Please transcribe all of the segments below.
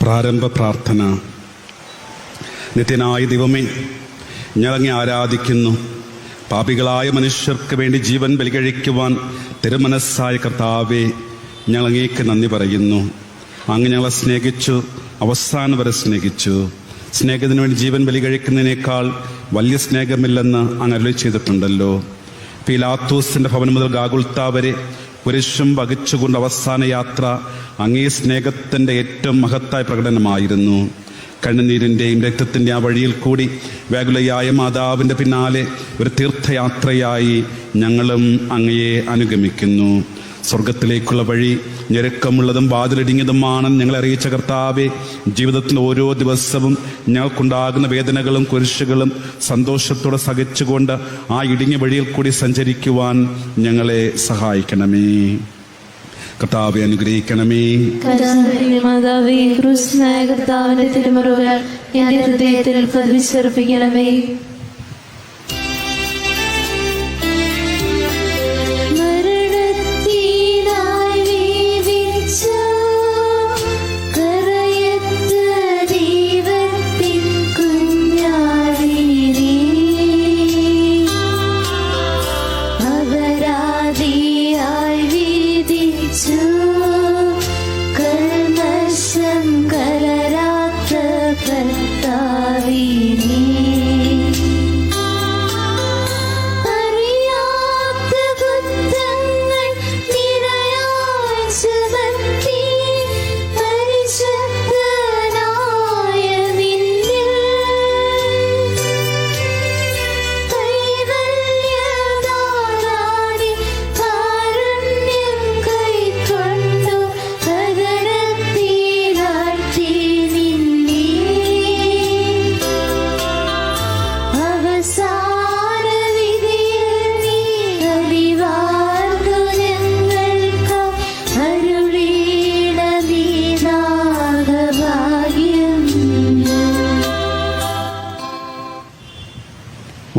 പ്രാരംഭ പ്രാർത്ഥന. നിത്യനായ ദൈവമേ, ഞങ്ങളങ്ങെ ആരാധിക്കുന്നു. പാപികളായ മനുഷ്യർക്ക് വേണ്ടി ജീവൻ ബലികഴിക്കുവാൻ തിരുമനസ്സായ കർത്താവേ, ഞങ്ങളങ്ങേക്ക് നന്ദി പറയുന്നു. അങ്ങ് ഞങ്ങളെ സ്നേഹിച്ചു, അവസാനം വരെ സ്നേഹിച്ചു. സ്നേഹത്തിന് വേണ്ടി ജീവൻ ബലികഴിക്കുന്നതിനേക്കാൾ വലിയ സ്നേഹമില്ലെന്ന് അങ്ങ് അരുളി ചെയ്തിട്ടുണ്ടല്ലോ. പീലാത്തോസിന്റെ ഭവനം മുതൽ ഗാഗുൽത്താ വരെ കുരിശും വഹിച്ചുകൊണ്ട് അവസാന യാത്ര അങ്ങേ സ്നേഹത്തിൻ്റെ ഏറ്റവും മഹത്തായ പ്രകടനമായിരുന്നു. കണ്ണുനീരിൻ്റെയും രക്തത്തിൻ്റെ ആ വഴിയിൽ കൂടി വ്യാകുലയായ മാതാവിൻ്റെ പിന്നാലെ ഒരു തീർത്ഥയാത്രയായി ഞങ്ങളും അങ്ങയെ അനുഗമിക്കുന്നു. സ്വർഗത്തിലേക്കുള്ള വഴി ഞെരുക്കമുള്ളതും വാതിലിടുങ്ങിയതുമാണെന്ന് ഞങ്ങളെ അറിയിച്ച കർത്താവെ, ജീവിതത്തിൽ ഓരോ ദിവസവും ഞങ്ങൾക്കുണ്ടാകുന്ന വേദനകളും കുരിശുകളും സന്തോഷത്തോടെ സഹിച്ചുകൊണ്ട് ആ ഇടുങ്ങിയ വഴിയിൽ കൂടി സഞ്ചരിക്കുവാൻ ഞങ്ങളെ സഹായിക്കണമേ. കർത്താവെ അനുഗ്രഹിക്കണമേ. മാതാവേ, ക്രൂശനായ കർത്താവിന്റെ തിരുമുറിവുകൾ എന്റെ ഹൃദയത്തിൽ പതിപ്പിച്ചർപ്പിക്കണമേ.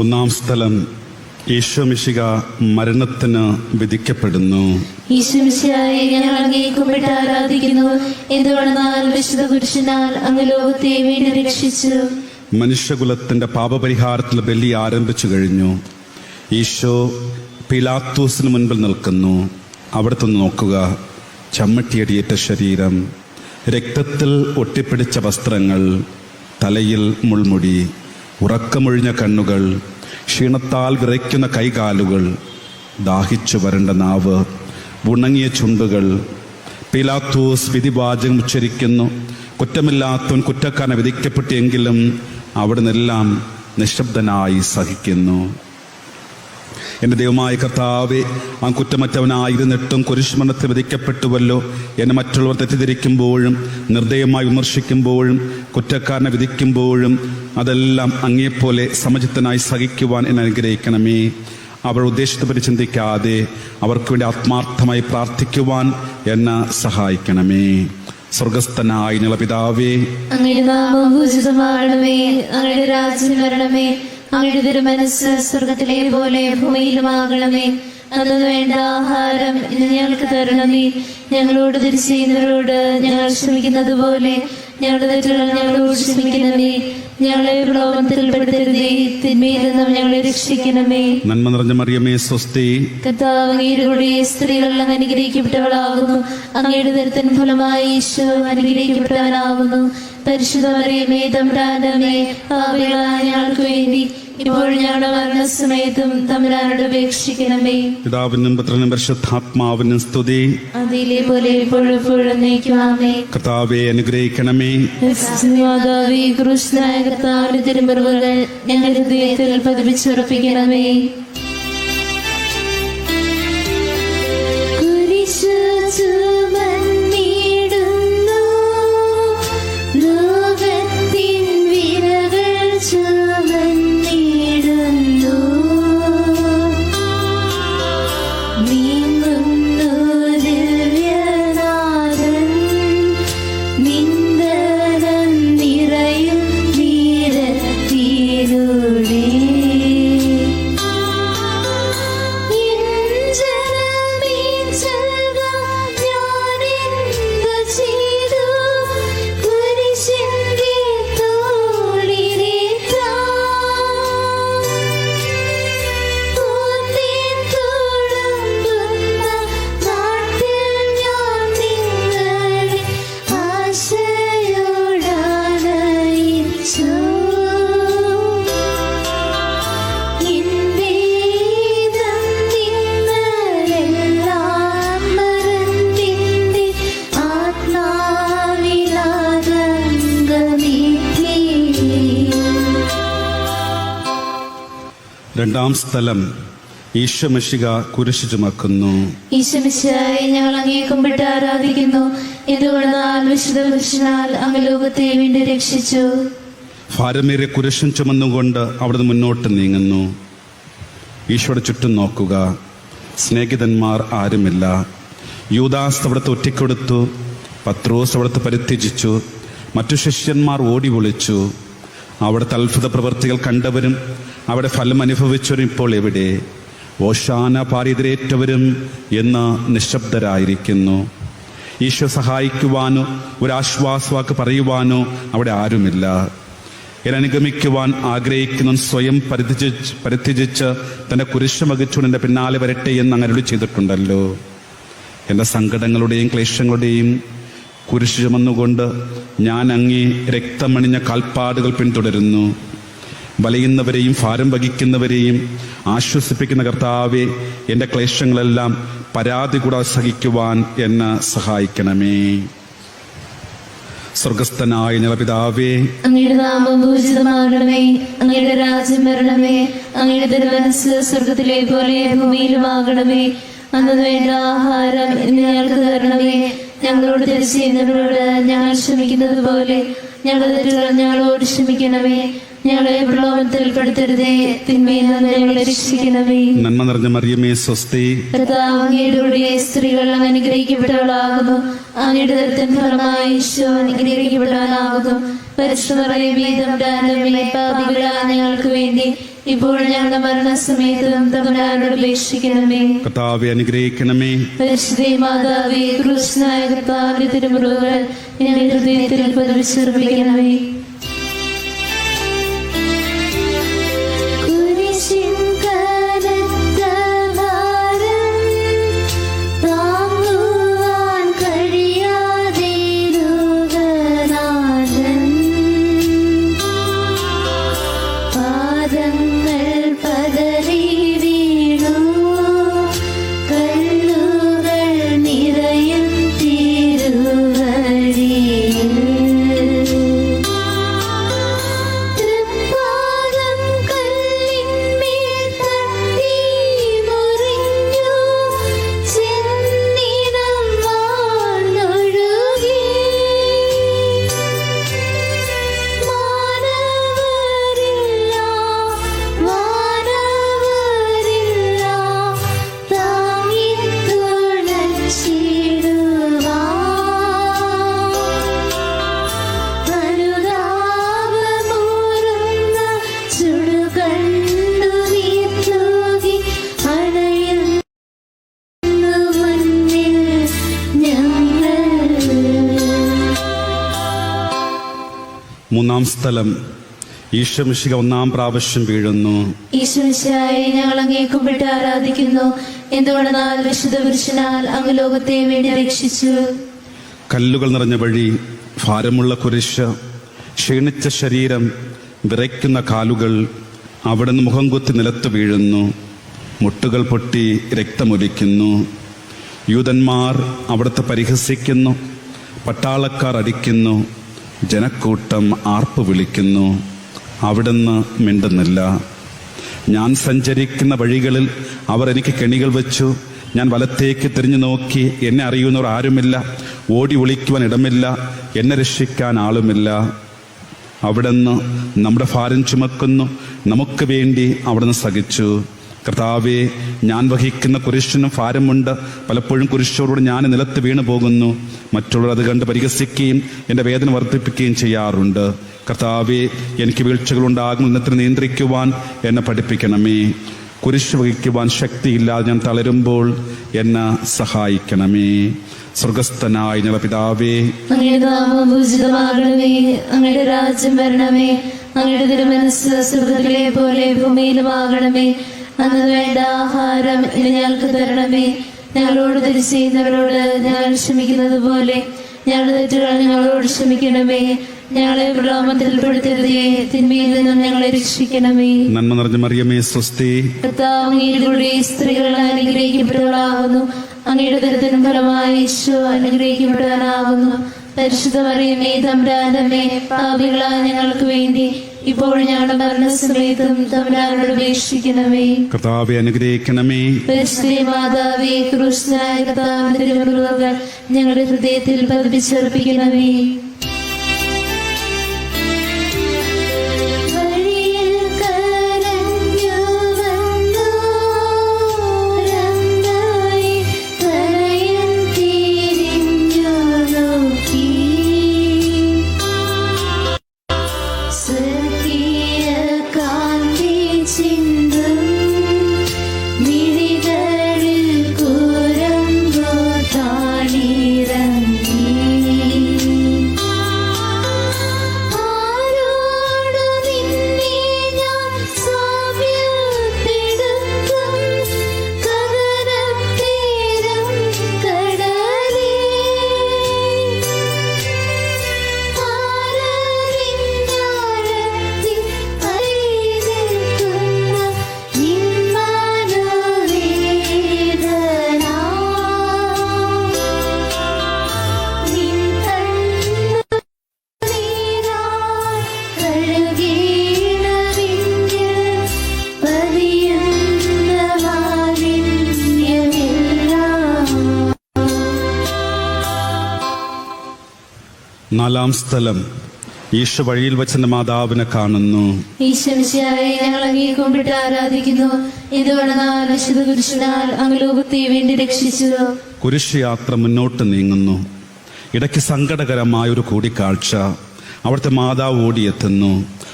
ഒന്നാം സ്ഥലം, ഈശോമിശിഹ മരണത്തിന് വിധിക്കപ്പെടുന്നു. ഈശോമിശിഹായെ ഞങ്ങൾ അങ്ങയെ കുമ്പിട്ട് ആരാധിക്കുന്നു. എന്തുകൊണ്ടെന്നാൽ വിശുദ്ധ കുരിശിനാൽ അങ്ങ് ലോകത്തെ വീണ്ടും രക്ഷിച്ചു. മനുഷ്യകുലത്തിന്റെ പാപപരിഹാരത്തിൽ ബലി ആരംഭിച്ചു കഴിഞ്ഞു. ഈശോ പിലാത്തോസിന് മുൻപിൽ നിൽക്കുന്നു. അവിടുത്തെ നോക്കുക, ചമ്മട്ടിയടിയേറ്റ ശരീരം, രക്തത്തിൽ ഒട്ടിപ്പിടിച്ച വസ്ത്രങ്ങൾ, തലയിൽ മുൾമുടി, ഉറക്കമൊഴിഞ്ഞ കണ്ണുകൾ, ക്ഷീണത്താൽ വിറയ്ക്കുന്ന കൈകാലുകൾ, ദാഹിച്ചു വരണ്ട നാവ്, ഉണങ്ങിയ ചുണ്ടുകൾ. പീലാത്തോസ് വിധിവാചകം ഉച്ചരിക്കുന്നു. കുറ്റമില്ലാത്തവൻ കുറ്റക്കാരനെ വിധിക്കപ്പെട്ടെങ്കിലും അവിടുന്നെല്ലാം നിശബ്ദനായി സഹിക്കുന്നു. എൻ്റെ ദൈവമായ കർത്താവേ, ആ കുറ്റമറ്റവനായിരുന്നിട്ടും കുരിശുമരണത്തിൽ വിധിക്കപ്പെട്ടുവല്ലോ. എന്നെ മറ്റുള്ളവർ തെറ്റിദ്ധരിക്കുമ്പോഴും നിർദ്ദയമായി വിമർശിക്കുമ്പോഴും കുറ്റക്കാരനെ വിധിക്കുമ്പോഴും അതെല്ലാം അങ്ങേപ്പോലെ സമചിത്തനായി സഹിക്കുവാൻ എന്നെ അനുഗ്രഹിക്കണമേ. അവർ ഉദ്ദേശിച്ചപരി ചിന്തിക്കാതെ അവർക്ക് വേണ്ടി ആത്മാർത്ഥമായി പ്രാർത്ഥിക്കുവാൻ എന്നെ സഹായിക്കണമേ. സ്വർഗസ്ഥനായ ഞങ്ങളുടെ പിതാവേ, അങ്ങയുടെ നാമം പൂജിതമാകണമേ. അങ്ങയുടെ രാജ്യം വരണമേ. അങ്ങയുടെ തിരുമനസ്സ് സ്വർഗത്തിലെ പോലെ ഭൂമിയിലുമാകണമേ. അന്നു വേണ്ട ആഹാരം ഇന്ന് ഞങ്ങൾക്ക് തരണമേ. ഞങ്ങളോട് തിരിച്ചു ചെയ്യുന്നവരോട് ഞങ്ങൾ ക്ഷമിക്കുന്നത് പോലെ ഞങ്ങളുടെ തെറ്റുകൾ ഞങ്ങളോട് ക്ഷമിക്കണമേ. ഞങ്ങളെ പ്രലോഭനത്തിൽ പെടുത്തരുതേ, തിന്മയിൽ നിന്നും ഞങ്ങളെ രക്ഷിക്കണമേ. നന്മ നിറഞ്ഞ മറിയമേ, സ്വസ്തി. കർത്താവ് അങ്ങയുടെ കൂടെ സ്ത്രീകൾ അങ്ങ് അനുഗ്രഹിക്കപ്പെട്ടവളാകുന്നു. അങ്ങയുടെ ദരിദ്രൻ ഫലമായി ഈശോ അനുഗ്രഹിക്കപ്പെട്ടവനാകുന്നു. പരിശുദ്ധ മറിയമേ, തമ്പുരാന്റെ അമ്മേ, പാപികളായ ഞങ്ങൾക്ക് വേണ്ടി ഇപ്പോഴും ഞങ്ങളുടെ മരണസമയത്തും തമ്പുരാനോട് അപേക്ഷിക്കണമേ. പിതാവിനും പുത്രനും പരിശുദ്ധാത്മാവിനും സ്തുതി. അതിലെ പോലെ ഇപ്പോഴും എപ്പോഴും നയിക്കുവാമേ. കർത്താവെ അനുഗ്രഹിക്കണമേ. മാതാവേ, കൃഷ്ണനായ കർത്താവിന്റെ തിരുമുറിവുകൾ ഞങ്ങളുടെ ഹൃദയത്തിൽ പതിപ്പിച്ചുറപ്പിക്കണമേ. രണ്ടാം സ്ഥലം, ഈശോ മിശിഹ കുരിശ് ചുമക്കുന്നു. ഈശോ മിശിഹായെ ഞങ്ങൾ അങ്ങേ കുമ്പിട്ട് ആരാധിക്കുന്നു. എന്തുകൊണ്ടെന്നാൽ വിശുദ്ധ കുരിശിനാൽ അങ്ങ് ലോകത്തെ വീണ്ടും രക്ഷിച്ചു. ഭാരമേറിയ കുരിശും ചുമന്നുകൊണ്ട് അവിടുന്ന് മുന്നോട്ട് നീങ്ങുന്നു. ഈശോയുടെ ചുറ്റും നോക്കുക, സ്നേഹിതന്മാർ ആരുമില്ല. യൂദാസ് അവിടുത്തെ ഒറ്റക്കൊടുത്തു, പത്രോസ് അവിടുത്തെ പരിത്യജിച്ചു, മറ്റു ശിഷ്യന്മാർ ഓടി വിളിച്ചു. അവിടുത്തെ അത്ഭുത പ്രവൃത്തികൾ കണ്ടവരും അവിടെ ഫലം അനുഭവിച്ചവരും ഇപ്പോൾ എവിടെ? ഓശാന പാരിതിരേറ്റവരും എന്ന് നിശബ്ദരായിരിക്കുന്നു. ഈശോ സഹായിക്കുവാനോ ഒരാശ്വാസവാക്ക് പറയുവാനോ അവിടെ ആരുമില്ല. എന്നെ അനുഗമിക്കുവാൻ ആഗ്രഹിക്കുന്നവൻ സ്വയം പരിത്യജിച്ച് തൻ്റെ കുരിശ് വഹിച്ചുകൊണ്ട് എൻ്റെ പിന്നാലെ വരട്ടെ എന്ന് അങ്ങ് അരുളി ചെയ്തിട്ടുണ്ടല്ലോ. എൻ്റെ സങ്കടങ്ങളുടെയും ക്ലേശങ്ങളുടെയും കുരിശ് ചുമന്നുകൊണ്ട് ഞാൻ അങ്ങേ രക്തമണിഞ്ഞ കാൽപ്പാടുകൾ പിന്തുടരുന്നു. വലയുന്നവരെയും ഭാരം വഹിക്കുന്നവരെയും ആശ്വസിപ്പിക്കുന്ന കർത്താവെ, എൻ്റെ ക്ലേശങ്ങളെല്ലാം പരാതി കൂടാതെ സഹിക്കുവാൻ എന്നെ സഹായിക്കണമേ. സ്വർഗസ്ഥനായ ഞങ്ങളുടെ പിതാവേ, അങ്ങയുടെ നാമം പൂജിതമാകണമേ. അങ്ങയുടെ രാജ്യം വരണമേ. അങ്ങയുടെ തിരുമനസ്സ് സ്വർഗത്തിലെ പോലെ ഭൂമിയിലുമാകണമേ. അന്നു വേണ്ട ആഹാരം ഇന്ന് ഞങ്ങൾക്ക് തരണമേ. ഞങ്ങളോട് തെറ്റ് ചെയ്യുന്നവരോട് ഞങ്ങൾ ക്ഷമിക്കുന്നത് പോലെ ഞങ്ങളുടെ തെറ്റുകൾ ഞങ്ങളോട് ക്ഷമിക്കണമേ. ഞങ്ങളെ പ്രലോഭനത്തിൽ പെടുത്തരുതേ, തിന്മയിൽ നിന്ന് ഞങ്ങളെ രക്ഷിക്കണമേ. നന്മ നിറഞ്ഞ മറിയമേ, സ്വസ്തി. കർത്താവ് അങ്ങയുടെ കൂടെ സ്ത്രീകൾ അങ്ങ് അനുഗ്രഹിക്കപ്പെട്ടവളാകുന്നു. അങ്ങയുടെ ദരിദ്രൻ ഫലമായി ഈശോ അനുഗ്രഹിക്കപ്പെട്ടവനാകുന്നു. പരിശുദ്ധ മറിയമേ, തമ്പുരാന്റെ അമ്മേ, പാപികളായ ഞങ്ങൾക്ക് വേണ്ടി ഇപ്പോൾ ഞങ്ങളുടെ മരണസമയത്തും തമ്പുരാനോട് അപേക്ഷിക്കണമേ. കർത്താവെ അനുഗ്രഹിക്കണമേ. പരിശുദ്ധ മാതാവേ, കൃഷ്ണനായ കർത്താവിന്റെ തിരുമുറിവുകൾ ഞങ്ങളുടെ ഹൃദയത്തിൽ പതിപ്പിച്ചുറപ്പിക്കണമേ. കുരിശിൻ കനത്ത മൂന്നാം സ്ഥലം. ഈശോമിശിഹ ഒന്നാം പ്രാവശ്യം വീഴുന്നു. ഈശോമിശിഹായെ ഞങ്ങൾ അങ്ങേ കുമ്പിട്ട് ആരാധിക്കുന്നു. എന്തുകൊണ്ടെന്നാൽ വിശുദ്ധ പുരുഷനാൽ അങ്ങ് ലോകത്തെ വേണ്ടി രക്ഷിച്ചു. കല്ലുകൾ നിറഞ്ഞ വഴി, ഭാരമുള്ള കുരിശ്, ക്ഷീണിച്ച ശരീരം, വിറയ്ക്കുന്ന കാലുകൾ. അവിടുന്ന് മുഖം കുത്തി നിലത്ത് വീഴുന്നു. മുട്ടുകൾ പൊട്ടി രക്തമൊലിക്കുന്നു. യൂതന്മാർ അവിടുത്തെ പരിഹസിക്കുന്നു. പട്ടാളക്കാർ അടിക്കുന്നു. ജനക്കൂട്ടം ആർപ്പ് വിളിക്കുന്നു. അവിടുന്ന് മിണ്ടുന്നില്ല. ഞാൻ സഞ്ചരിക്കുന്ന വഴികളിൽ അവർ എനിക്ക് കെണികൾ വെച്ചു. ഞാൻ വലത്തേക്ക് തിരിഞ്ഞു നോക്കി. എന്നെ അറിയുന്നവർ ആരുമില്ല. ഓടി ഒളിക്കുവാൻ ഇടമില്ല. എന്നെ രക്ഷിക്കാൻ ആളുമില്ല. അവിടുന്ന് നമ്മുടെ ഭാരം ചുമക്കുന്നു. നമുക്ക് വേണ്ടി അവിടുന്ന് സഹിച്ചു. കർത്താവേ, ഞാൻ വഹിക്കുന്ന കുരിശിനും ഭാരമുണ്ട്. പലപ്പോഴും കുരിശോടുകൂടി ഞാൻ നിലത്ത് വീണു പോകുന്നു. മറ്റുള്ളവർ അത് കണ്ട് പരിഹസിക്കുകയും എൻ്റെ വേദന വർദ്ധിപ്പിക്കുകയും ചെയ്യാറുണ്ട്. കർത്താവേ, എനിക്ക് വീഴ്ചകളുണ്ടാകും. ഇന്നത്തിന് നിയന്ത്രിക്കുവാൻ എന്നെ പഠിപ്പിക്കണമേ. കുരിശ് വഹിക്കുവാൻ ശക്തിയില്ലാതെ ഞാൻ തളരുമ്പോൾ എന്നെ സഹായിക്കണമേ. സ്വർഗസ്ഥനായ ഞങ്ങളുടെ പിതാവേ, അങ്ങയുടെ നാമം പൂജിതമാകണമേ. അങ്ങയുടെ രാജ്യം വരണമേ. അങ്ങയുടെ തിരുമനസ്സ് സ്വർഗ്ഗത്തിലെ പോലെ ഭൂമിയിലുമാകണമേ. അന്ന് വേണ്ട ആഹാരം ഇനി ഞങ്ങൾക്ക് തരണമേ. ഞങ്ങളോട് തെറ്റ് ചെയ്യുന്നവരോട് ഞങ്ങൾ ക്ഷമിക്കുന്നത് പോലെ ഞങ്ങളുടെ തെറ്റുകൾ ഞങ്ങളോട് ക്ഷമിക്കണമേ. ഞങ്ങളെ പ്രലോഭനത്തിൽപ്പെടുത്തരുതേ. തിന്മയിൽ നിന്നും ഞങ്ങളെ രക്ഷിക്കണമേ. നന്മ നിറഞ്ഞ മറിയമേ, സ്വസ്തി. കർത്താവ് അങ്ങയുടെ സ്ത്രീകൾ അനുഗ്രഹിക്കപ്പെട്ടവളാകുന്നു. അങ്ങയുടെ ദരിദ്രത്തിൻ ഫലമായി ഈശോ അനുഗ്രഹിക്കപ്പെട്ടവനാകുന്നു. പരിശുദ്ധ മറിയമേ, തമ്പുരാനമ്മേ, പാപികളായ ഞങ്ങൾക്ക് വേണ്ടി ഇപ്പോൾ ഞങ്ങളുടെ മരണസമയത്തും തമ്പുരാനോട് അപേക്ഷിക്കണമേ. കർത്താവെ അനുഗ്രഹിക്കണമേ. പരിശുദ്ധ മാതാവേ, ക്രൂശനായ കർത്താവിന്റെ തിരുമുറിവുകൾ ഞങ്ങളുടെ ഹൃദയത്തിൽ പതിപ്പിച്ചർപ്പിക്കണമേ. നാലാം സ്ഥലം. ഈശോ വഴിയിൽ വെച്ചെന്റെ മാതാവിനെ കാണുന്നു. ഈശോമിശിഹായെ ഞങ്ങൾ അങ്ങേ കുമ്പിട്ട് ആരാധിക്കുന്നു. എന്തുകൊണ്ടെന്നാൽ വിശുദ്ധ പുരുഷനാൽ അങ്ങ് ലോകത്തെ വേണ്ടി രക്ഷിച്ചു. കുരിശ് യാത്ര മുന്നോട്ട് നീങ്ങുന്നു. ഇടയ്ക്ക് സങ്കടകരമായ ഒരു കൂടിക്കാഴ്ച. അവിടുത്തെ മാതാവ് ഓടിയെത്തുന്നു.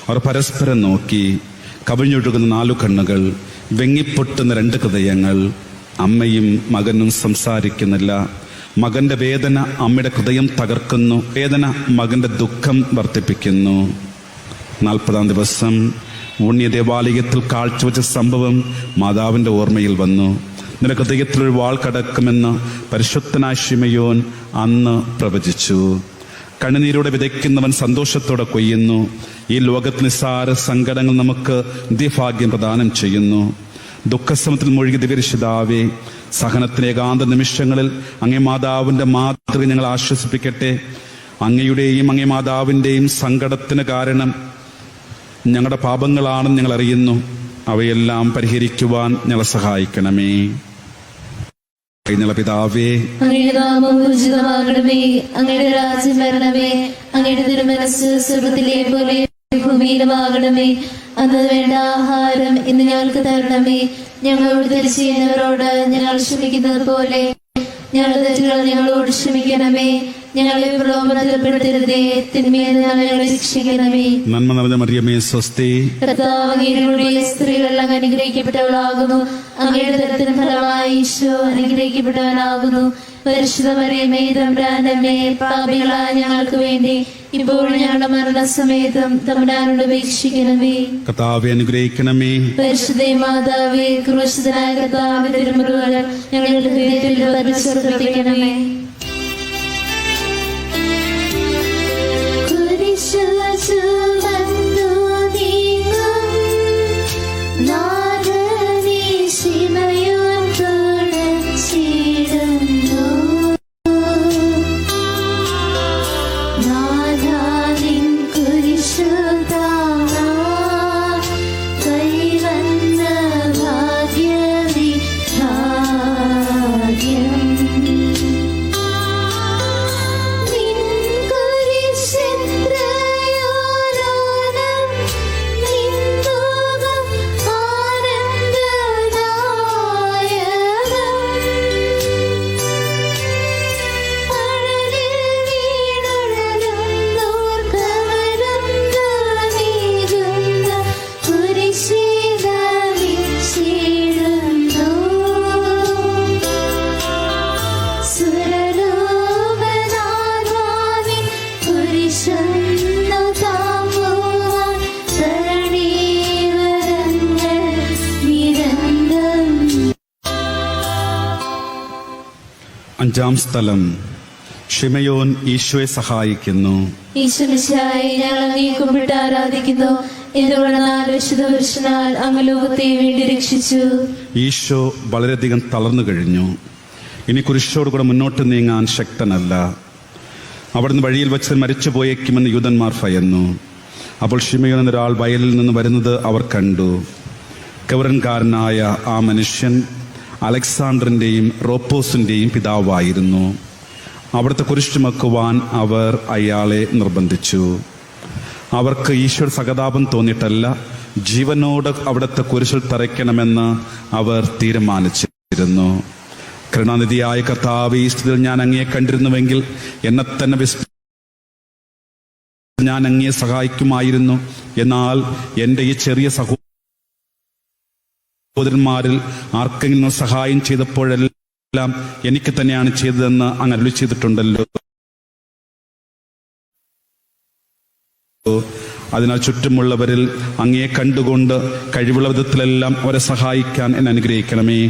അവർ പരസ്പരം നോക്കി. കവിഞ്ഞൊഴുകുന്ന 4 കണ്ണുകൾ, വെങ്ങിപ്പൊട്ടുന്ന 2 ഹൃദയങ്ങൾ. അമ്മയും മകനും സംസാരിക്കുന്നില്ല. മകന്റെ വേദന അമ്മയുടെ ഹൃദയം തകർക്കുന്നു. വേദന മകന്റെ ദുഃഖം വർദ്ധിപ്പിക്കുന്നു. 40-ാം ദിവസം പുണ്യ ദേവാലയത്തിൽ കാഴ്ചവെച്ച സംഭവം മാതാവിന്റെ ഓർമ്മയിൽ വന്നു. നിന്റെ ഹൃദയത്തിലൊരു വാൾ കടക്കുമെന്ന് പരിശുദ്ധനായ ശിമയോൻ അന്ന് പ്രവചിച്ചു. കണ്ണുനീരോടെ വിതയ്ക്കുന്നവൻ സന്തോഷത്തോടെ കൊയ്യുന്നു. ഈ ലോകത്ത് നിസ്സാര സങ്കടങ്ങൾ നമുക്ക് നിത്യഭാഗ്യം പ്രദാനം ചെയ്യുന്നു. ദുഃഖസമത്തിൽ മുഴുകി ദിവ്യരക്ഷിതാവേ, സഹനത്തിന് ഏകാന്ത നിമിഷങ്ങളിൽ അങ്ങേ മാതാവിന്റെ മാതൃക ഞങ്ങൾ ആശ്വസിപ്പിക്കട്ടെ. അങ്ങയുടെയും അങ്ങേ മാതാവിന്റെയും സങ്കടത്തിന് കാരണം ഞങ്ങളുടെ പാപങ്ങളാണെന്ന് ഞങ്ങൾ അറിയുന്നു. അവയെല്ലാം പരിഹരിക്കുവാൻ ഞങ്ങളെ സഹായിക്കണമേ. പിതാവേ, അങ്ങയുടെ നാമം പൂജിതമാകണമേ. അങ്ങയുടെ രാജ്യം വരണമേ. അങ്ങയുടെ തിരുമനസ്സ് സ്വർഗ്ഗത്തിലെ പോലെ ഭൂമിയിലുമാകണമേ. അന്ന് വേണ്ട ആഹാരം ഇന്ന് ഞങ്ങൾക്ക് തരണമേ. ഞങ്ങളോട് തെറ്റ് ചെയ്യുന്നവരോട് ഞങ്ങൾ ക്ഷമിക്കുന്നത് പോലെ ഞങ്ങളുടെ തെറ്റുകൾ ഞങ്ങളോട് ക്ഷമിക്കണമേ. ഞങ്ങളെ പ്രലോഭനത്തിൽപ്പെടുത്തരുതേ, തിന്മയിൽ നിന്ന് ഞങ്ങളെ രക്ഷിക്കണമേ. നന്മ നിറഞ്ഞ മറിയമേ സ്വസ്തി, കർത്താവ് അങ്ങയുടെ സ്ത്രീകൾ അങ്ങ് അനുഗ്രഹിക്കപ്പെട്ടവളാകുന്നു. അങ്ങയുടെ ദരത്തിന് ഫലമായി ഈശോ അനുഗ്രഹിക്കപ്പെട്ടവനാകുന്നു. പരിശുദ്ധ മറിയമേ തമ്പുരാന്റെ അമ്മേ, പാപികളായ ഞങ്ങൾക്ക് വേണ്ടി ഇപ്പോഴും ഞങ്ങളുടെ മരണസമയത്തും തമ്പുരാനോട് അപേക്ഷിക്കണമേ. കർത്താവെ അനുഗ്രഹിക്കണമേ. പരിശുദ്ധ മാതാവേ, ക്രൂശിതനായ കർത്താവിന്റെ തിരുമുറിവുകൾ ഞങ്ങളുടെ ഹൃദയത്തിൽ പരിശോധിക്കണമേ. അഞ്ചാം സ്ഥലം, ശിമയോൻ ഈശോയെ സഹായിക്കുന്നു. ഈശോ മിശിഹായെ ഞങ്ങൾ അങ്ങേ കുമ്പിട്ട് ആരാധിക്കുന്നു. എന്തുകൊണ്ടെന്നാൽ വിശുദ്ധ പുരുഷനാൽ അങ്ങ് ലോകത്തെ വേണ്ടി രക്ഷിച്ചു. ഈശോ വളരെയധികം തളർന്നു കഴിഞ്ഞു. ഇനി കുരിശോടുകൂടെ മുന്നോട്ട് നീങ്ങാൻ ശക്തനല്ല. അവിടുന്ന് വഴിയിൽ വെച്ച് മരിച്ചു പോയേക്കുമെന്ന് യൂതന്മാർ ഭയന്നു. അപ്പോൾ ശിമയോൻ എന്നൊരാൾ വയലിൽ നിന്ന് വരുന്നത് അവർ കണ്ടു. കവറൻകാരനായ ആ മനുഷ്യൻ അലക്സാണ്ടറിൻ്റെയും റോപ്പോസിൻ്റെയും പിതാവായിരുന്നു. അവിടുത്തെ കുരിശ് ചുമക്കുവാൻ അവർ അയാളെ നിർബന്ധിച്ചു. അവർക്ക് ഈശോയുടെ സഹതാപം തോന്നിയിട്ടല്ല, ജീവനോട് അവിടുത്തെ കുരിശിൽ തറയ്ക്കണമെന്ന് അവർ തീരുമാനിച്ചിരുന്നു. കരുണാനിധിയായ കർത്താവേ, ഈ സ്ഥിതിയിൽ ഞാൻ അങ്ങയെ കണ്ടിരുന്നുവെങ്കിൽ എന്നെ തന്നെ ഞാൻ അങ്ങയെ സഹായിക്കുമായിരുന്നു. എന്നാൽ എൻ്റെ ഈ ചെറിയ സഹോദരന്മാരിൽ ആർക്കെങ്കിലും സഹായം ചെയ്തപ്പോഴെല്ലാം എനിക്ക് തന്നെയാണ് ചെയ്തതെന്ന് അങ്ങ് അരുളി ചെയ്തിട്ടുണ്ടല്ലോ. അതിനാൽ ചുറ്റുമുള്ളവരിൽ അങ്ങയെ കണ്ടുകൊണ്ട് കഴിവുള്ള വിധത്തിലെല്ലാം അവരെ സഹായിക്കാൻ എന്നെ അനുഗ്രഹിക്കണമേ.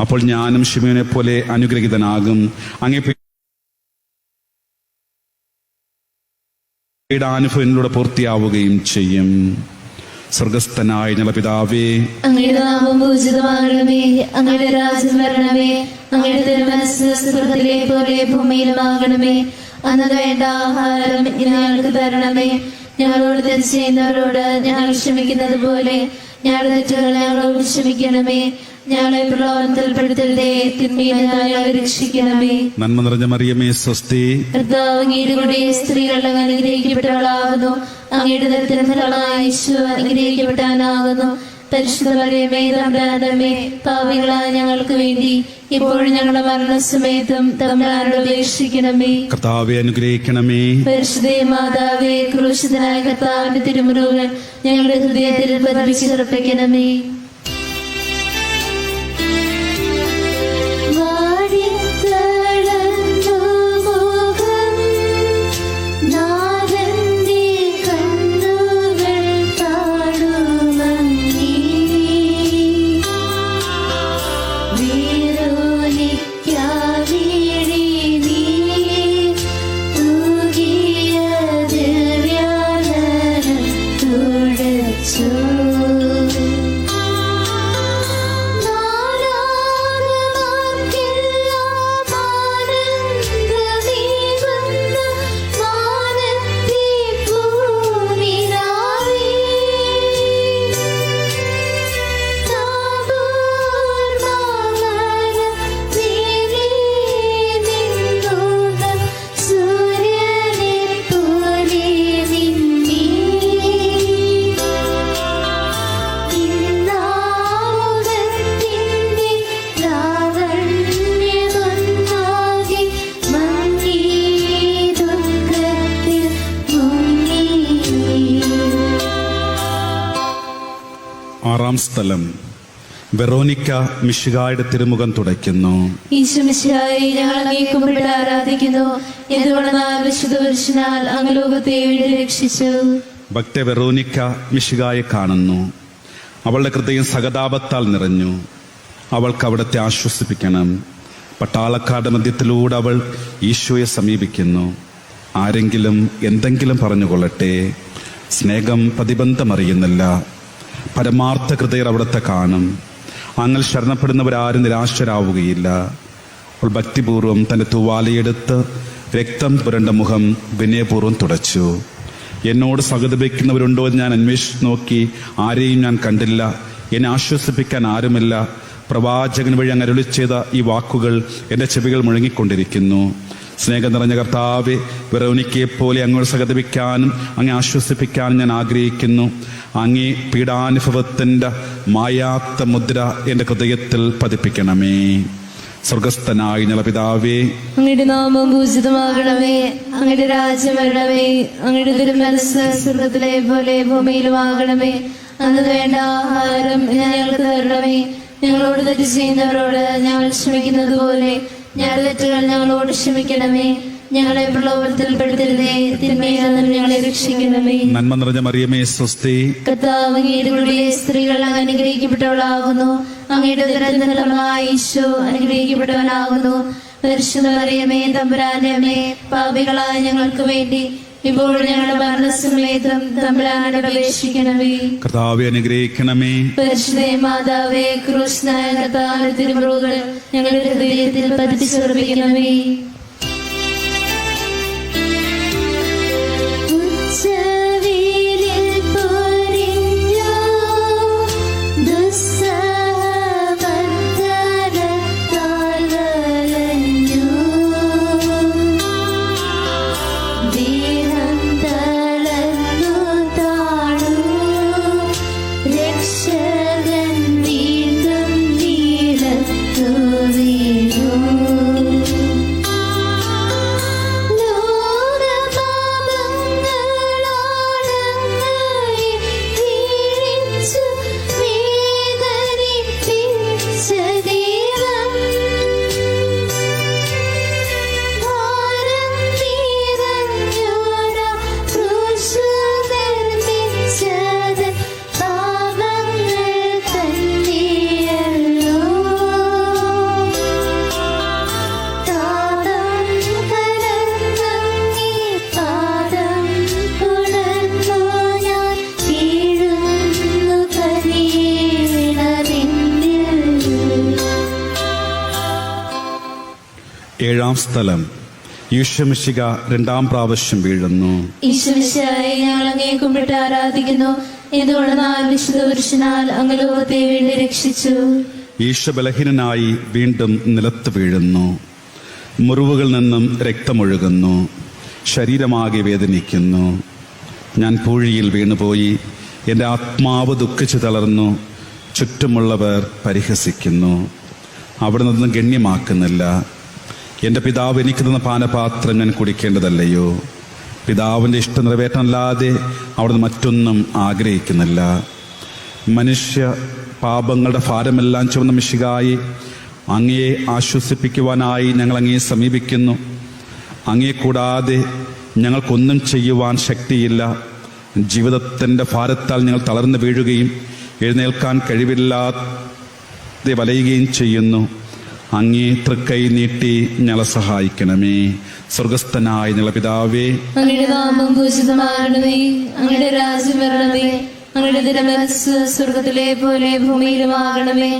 അപ്പോൾ ഞാനും ശിമയോനെ പോലെ അനുഗ്രഹീതനാകും. അങ്ങേ പീഡാനുഭവങ്ങളിലൂടെ പൂർത്തിയാവുകയും ചെയ്യും. സ്വർഗസ്ഥനായ ഞങ്ങളുടെ പിതാവേ, അങ്ങയുടെ നാമം പൂജിതമാകണമേ. അങ്ങയുടെ രാജ്യം വരണമേ. അങ്ങയുടെ തിരുമനസ്സ് സ്വർഗ്ഗത്തിലെ പോലെ ഭൂമിയിലുമാകണമേ. അന്ന് വേണ്ട ആഹാരം ഇന്ന് ഞങ്ങൾക്ക് തരണമേ. ഞങ്ങളോട് തെറ്റ് ചെയ്യുന്നവരോട് ഞങ്ങൾ ക്ഷമിക്കുന്നത് പോലെ ഞങ്ങളുടെ തെറ്റുകൾ ഞങ്ങളോട് ക്ഷമിക്കണമേ. ഞങ്ങളെ പ്രലോഭനത്തിൽപ്പെടുത്തരുതേ, തിന്മയിൽ നിന്ന് ഞങ്ങളെ രക്ഷിക്കണമേ. നന്മ നിറഞ്ഞ മറിയമേ സ്വസ്തി, കർത്താവ് അങ്ങയുടെ കൂടെ സ്ത്രീകൾ അങ്ങ് അനുഗ്രഹിക്കപ്പെട്ടവളാകുന്നു. അങ്ങയുടെ ദരത്തിന് ഫലമായി ഈശോ അനുഗ്രഹിക്കപ്പെട്ടാനാകുന്നു. പരിശുദ്ധ മറിയമേ തമ്പുരാന്റെ അമ്മേ, പാപികളായ ഞങ്ങൾക്ക് വേണ്ടി ഇപ്പോഴും ഞങ്ങളുടെ മരണസമയത്തും തമ്പുരാനോട് അപേക്ഷിക്കണമേ. കർത്താവെ അനുഗ്രഹിക്കണമേ. പരിശുദ്ധ മാതാവേ, ക്രൂശിതനായ കർത്താവിന്റെ തിരുമുറിവുകൾ ഞങ്ങളുടെ ഹൃദയത്തിൽ പതിപ്പിച്ചുറപ്പിക്കണമേ. 6 സ്ഥലം. വെറോനിക്ക മിശിഹായുടെ തിരുമുഖം തുടയ്ക്കുന്നു. ഈശോമിശിഹായെ ഞങ്ങൾ അങ്ങേ കുമ്പിട്ട് ആരാധിക്കുന്നു. എന്തുകൊണ്ടെന്നാൽ വിശുദ്ധ പുരുഷനാൽ അങ്ങ് ലോകത്തെ വേണ്ടി രക്ഷിച്ചു. ഭക്ത വെറോനിക്ക മിശിഹായെ കാണുന്നു. അവളുടെ ഹൃദയം സഹതാപത്താൽ നിറഞ്ഞു. അവൾക്ക് അവിടത്തെ ആശ്വസിപ്പിക്കണം. പട്ടാളക്കാരുടെ മധ്യത്തിലൂടെ അവൾ ഈശോയെ സമീപിക്കുന്നു. ആരെങ്കിലും എന്തെങ്കിലും പറഞ്ഞുകൊള്ളട്ടെ, സ്നേഹം പ്രതിബന്ധമറിയുന്നില്ല. പരമാർത്ഥ ഹൃദയർ അവിടത്തെ കാണും. അങ്ങിൽ ശരണപ്പെടുന്നവരാരും നിരാശരാവുകയില്ല. അവൾ ഭക്തിപൂർവ്വം തന്റെ തൂവാലയെടുത്ത് രക്തം പുരണ്ട മുഖം വിനയപൂർവ്വം തുടച്ചു. എന്നോട് സഹതപിക്കുന്നവരുണ്ടോ എന്ന് ഞാൻ അന്വേഷിച്ചു നോക്കി, ആരെയും ഞാൻ കണ്ടില്ല. എന്നെ ആശ്വസിപ്പിക്കാൻ ആരുമില്ല. പ്രവാചകൻ വഴി അങ്ങ് അരുളി ചെയ്ത ഈ വാക്കുകൾ എൻ്റെ ചെവികൾ മുഴങ്ങിക്കൊണ്ടിരിക്കുന്നു. സ്നേഹം നിറഞ്ഞ കർത്താവെ, വെറോനിക്കയെപ്പോലെ അങ്ങോട്ട് സഹതപിക്കാനും അങ്ങേ ആശ്വസിപ്പിക്കാനും ഞാൻ ആഗ്രഹിക്കുന്നു. അങ്ങേ പീഡാനുഭവത്തിൻ്റെ മായാത്ത മുദ്ര എൻ്റെ ഹൃദയത്തിൽ പതിപ്പിക്കണമേ. സ്വർഗസ്ഥനായ ഞങ്ങളുടെ പിതാവേ, അങ്ങയുടെ നാമം പൂജിതമാകണമേ. അങ്ങയുടെ രാജ്യം വരണമേ. അങ്ങയുടെ തിരുമനസ്സ് സ്വർഗത്തിലെ പോലെ ഭൂമിയിലുമാകണമേ. അന്ന് വേണ്ട ആഹാരം ഞങ്ങൾക്ക് തരണമേ. ഞങ്ങളോട് തെറ്റ് ചെയ്യുന്നവരോട് ഞങ്ങൾ ക്ഷമിക്കുന്നത് പോലെ ഞങ്ങളുടെ തെറ്റുകൾ ഞങ്ങളോട് ക്ഷമിക്കണമേ. ഞങ്ങളെ പ്രലോഭനത്തിൽ പെടുത്തരുതേ, തിന്മയിൽ നിന്ന് ഞങ്ങളെ രക്ഷിക്കണമേ. നന്മ നിറഞ്ഞ മറിയമേ സ്വസ്തി. കർത്താവ് അങ്ങയുടെ കൂടെ സ്ത്രീകൾ അങ്ങ് അനുഗ്രഹിക്കപ്പെട്ടവളാകുന്നു. അങ്ങയുടെ ഉദരത്തിൻ ഫലമായി ഈശോ അനുഗ്രഹിക്കപ്പെട്ടവനാകുന്നു. പരിശുദ്ധ മറിയമേ, തമ്പുരാന്റെ അമ്മേ, പാപികളായ ഞങ്ങൾക്ക് വേണ്ടി ഇപ്പോൾ ഞങ്ങളുടെ മരണസമയത്തും തമ്പുരാനോട് അപേക്ഷിക്കണമേ. കർത്താവെ അനുഗ്രഹിക്കണമേ. പരിശുദ്ധ മാതാവേ, ക്രൂശനായ കർത്താവിന്റെ തിരുമുറുകൾ ഞങ്ങളുടെ ഹൃദയത്തിൽ പതിച്ചുറപ്പിക്കണമേ. ഏഴാം സ്ഥലം. ഈശോമിശിഹ 2 പ്രാവശ്യം വീഴുന്നു. ഈശോമിശിഹായെ ഞങ്ങൾ അങ്ങേ കുമ്പിട്ട് ആരാധിക്കുന്നു. എന്തുകൊണ്ടെന്നാൽ വിശുദ്ധ പുരുഷനാൽ അങ്ങ് ലോകത്തെ വേണ്ടി രക്ഷിച്ചു. ഈശോ ബലഹീനനായി വീണ്ടും നിലത്ത് വീഴുന്നു. മുറിവുകളിൽ നിന്നും രക്തമൊഴുകുന്നു. ശരീരമാകെ വേദനിക്കുന്നു. ഞാൻ പൂഴിയിൽ വീണുപോയി. എൻ്റെ ആത്മാവ് ദുഃഖിച്ചു തളർന്നു. ചുറ്റുമുള്ളവർ പരിഹസിക്കുന്നു. അവിടെ നിന്നും ഗണ്യമാക്കുന്നില്ല. എൻ്റെ പിതാവ് എനിക്ക് തന്ന പാനപാത്രം ഞാൻ കുടിക്കേണ്ടതല്ലയോ? പിതാവിൻ്റെ ഇഷ്ടം നിറവേറ്റാനല്ലാതെ അവിടുന്ന് മറ്റൊന്നും ആഗ്രഹിക്കുന്നില്ല. മനുഷ്യ പാപങ്ങളുടെ ഭാരമെല്ലാം ചുമന്ന മിശിഹായെ, അങ്ങയെ ആശ്വസിപ്പിക്കുവാനായി ഞങ്ങൾ അങ്ങയെ സമീപിക്കുന്നു. അങ്ങയെ കൂടാതെ ഞങ്ങൾക്കൊന്നും ചെയ്യുവാൻ ശക്തിയില്ല. ജീവിതത്തിൻ്റെ ഭാരത്താൽ ഞങ്ങൾ തളർന്നു വീഴുകയും എഴുന്നേൽക്കാൻ കഴിവില്ലാതെ വലയുകയും ചെയ്യുന്നു. അങ്ങേ തൃക്കൈ നീട്ടി ഞങ്ങളെ സഹായിക്കണമേ. സ്വർഗസ്ഥനായ ഞങ്ങളുടെ പിതാവേ, അങ്ങയുടെ നാമം പൂജിതമാകണമേ. അങ്ങയുടെ രാജ്യം വരണമേ. അങ്ങയുടെ തിരുമനസ്സ് സ്വർഗത്തിലെ പോലെ ഭൂമിയിലുമാകണമേ.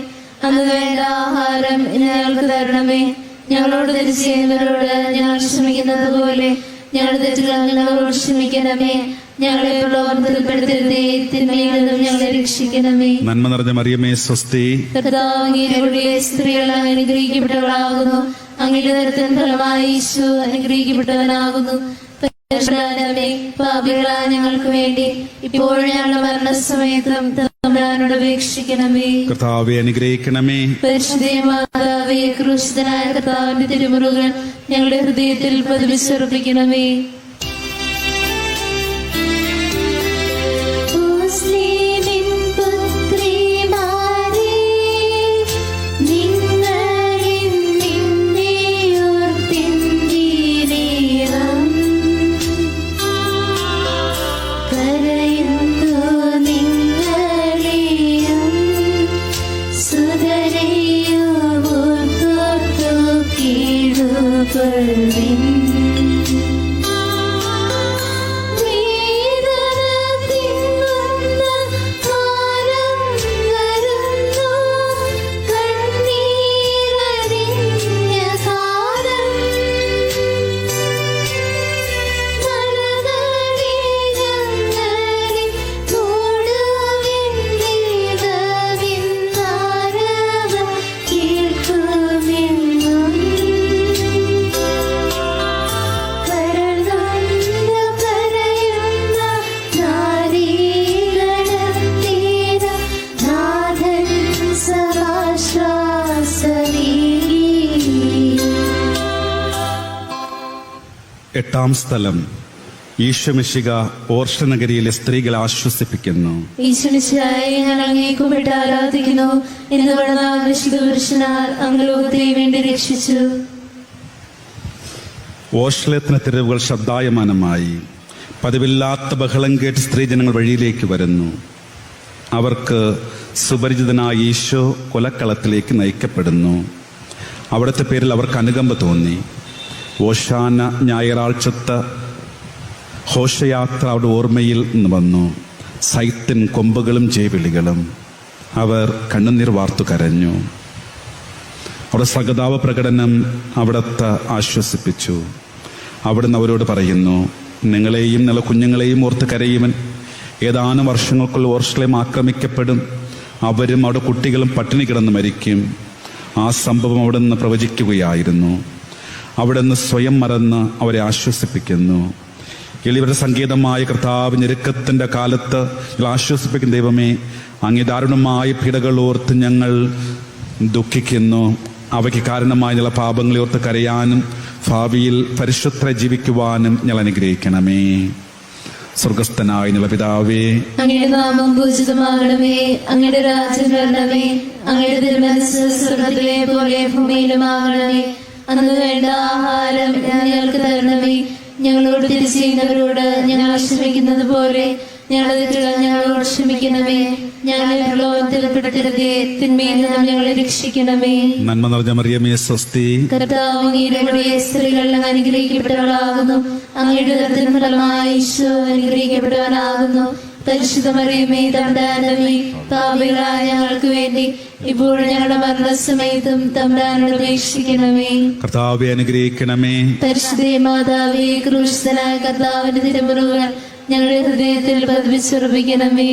അന്ന് വേണ്ട ആഹാരം ഞങ്ങൾക്ക് തരണമേ. ഞങ്ങളോട് തെറ്റ് ചെയ്യുന്നവരോട് ഞങ്ങൾ ക്ഷമിക്കുന്നത് പോലെ ഞങ്ങളുടെ തെറ്റുകൾ ഞങ്ങളോട് ക്ഷമിക്കണമേ. ഞങ്ങളെ പ്രലോഭനത്തിൽ പെടുത്തരുതേ, തിന്മയിൽ നിന്നും ഞങ്ങളെ രക്ഷിക്കണമേ. നന്മ നിറഞ്ഞ മറിയമേ സ്വസ്തി. കർത്താവ് അങ്ങയുടെ സ്ത്രീകൾ അനുഗ്രഹിക്കപ്പെട്ടവളാകുന്നു. അങ്ങയുടെ ഉദരത്തിൻ ഫലമായി ഈശോ അനുഗ്രഹിക്കപ്പെട്ടവനാകുന്നു. പാപികളായ ഞങ്ങൾക്ക് വേണ്ടി ഇപ്പോൾ ഞങ്ങളുടെ മരണസമയത്തും തമ്പുരാനോട് അപേക്ഷിക്കണമേ. കർത്താവെ അനുഗ്രഹിക്കണമേ. പരിശുദ്ധ മാതാവേ, ക്രൂശിതനായ കർത്താവിന്റെ തിരുമുറുകൾ ഞങ്ങളുടെ ഹൃദയത്തിൽ പതിപ്പിച്ചുറപ്പിക്കണമേ. മുസ്ലിമിൻ പുത്രി കൊള്ളിൻ. എട്ടാം സ്ഥലം. ഈശോമിശിഹ ഓർഷ നഗരിയിലെ സ്ത്രീകളെ ആശ്വസിപ്പിക്കുന്നു. ഈശ്വരനായി ഞാൻ അങ്ങേ കുമ്പിട്ട് ആരാധിക്കുന്നു. എന്ന് പറഞ്ഞാൽ വിശുദ്ധ പുരുഷനാൽ അങ്ങ് ലോകത്തെ വേണ്ടി രക്ഷിച്ചു. ഓർഷലേത്തിലെ തെരുവുകൾ ശബ്ദായമാനമായി. പതിവില്ലാത്ത ബഹളം കേട്ട് സ്ത്രീജനങ്ങൾ വഴിയിലേക്ക് വരുന്നു. അവർക്ക് സുപരിചിതനായ ഈശോ കൊലക്കളത്തിലേക്ക് നയിക്കപ്പെടുന്നു. അവിടുത്തെ പേരിൽ അവർക്ക് അനുകമ്പ തോന്നി. ഓശാന ഞായറാഴ്ചത്തെ ഘോഷയാത്ര അവിടെ ഓർമ്മയിൽ നിന്ന് വന്നു. സൈത്തിൻ കൊമ്പുകളും ജയവിളികളും. അവർ കണ്ണുനീർ വാർത്തു കരഞ്ഞു. അവിടെ സഹതാപ പ്രകടനം അവിടുത്തെ ആശ്വസിപ്പിച്ചു. അവിടുന്ന് അവരോട് പറയുന്നു, നിങ്ങളെയും നിങ്ങളുടെ കുഞ്ഞുങ്ങളെയും ഓർത്ത് കരയുവൻ. ഏതാനും വർഷങ്ങൾക്കുള്ള ഓർഷലേം ആക്രമിക്കപ്പെടും. അവരും അവിടെ കുട്ടികളും പട്ടിണി കിടന്ന് മരിക്കും. ആ സംഭവം അവിടെ നിന്ന് പ്രവചിക്കുകയായിരുന്നു. അവിടെ നിന്ന് സ്വയം മറന്ന് അവരെ ആശ്വസിപ്പിക്കുന്നു. എളിവരുടെ സങ്കേതമായ കർത്താവ് ഞെരുക്കത്തിൻ്റെ കാലത്ത് ആശ്വസിപ്പിക്കുന്ന ദൈവമേ, അങ്ങേ ദാരുണമായ പീഡകൾ ഓർത്ത് ഞങ്ങൾ ദുഃഖിക്കുന്നു. അവയ്ക്ക് കാരണമായ ഞങ്ങളുടെ പാപങ്ങളെ ഓർത്ത് കരയാനും ഭാവിയിൽ പരിശുദ്ധ ജീവിക്കുവാനും ഞങ്ങൾ അനുഗ്രഹിക്കണമേ. സ്വർഗസ്ഥനായ ഞങ്ങളുടെ പിതാവേ, അങ്ങയുടെ നാമം പൂജിതമാകണമേ. അങ്ങയുടെ രാജ്യം വരണമേ. അങ്ങയുടെ തിരുമനസ്സ് സ്വർഗ്ഗത്തിലെ പോലെ ഭൂമിയിലുമാകണമേ. അന്ന് വേണ്ട ആഹാരം ഞങ്ങൾക്ക് തരണമേ. ഞങ്ങളോട് തിരിച്ചു ചെയ്യുന്നവരോട് ഞങ്ങൾ ക്ഷമിക്കുന്നത് പോലെ ഞങ്ങളുടെ തെറ്റുകൾ ഞങ്ങളോട് ക്ഷമിക്കണമേ. ഞങ്ങളെ പ്രലോഭനത്തിൽപ്പെടുത്തരുതേ, തിന്മയിൽ നിന്നും ഞങ്ങളെ രക്ഷിക്കണമേ. നന്മ നിറഞ്ഞ മറിയമേ സ്വസ്തി. കർത്താവ് അങ്ങയുടെ സ്ത്രീകൾ അങ്ങ് അനുഗ്രഹിക്കപ്പെട്ടവളാകുന്നു. അങ്ങയുടെ ഉദരത്തിൻ ഫലമായ ഈശോ അനുഗ്രഹിക്കപ്പെട്ടവനാകുന്നു. പരിശുദ്ധ മറിയമേ തമ്പുരാനമ്മേ, പാപികളായ ഞങ്ങൾക്ക് വേണ്ടി ഇപ്പോഴും ഞങ്ങളുടെ മരണസമയത്തും തമ്പുരാനോട് അപേക്ഷിക്കണമേ. കർത്താവെ അനുഗ്രഹിക്കണമേ. പരിശുദ്ധ മാതാവേ, ക്രൂശിതനായ കർത്താവിന്റെ തിരുമുറിവുകൾ ഞങ്ങളുടെ ഹൃദയത്തിൽ പതിപ്പിച്ചുറപ്പിക്കണമേ.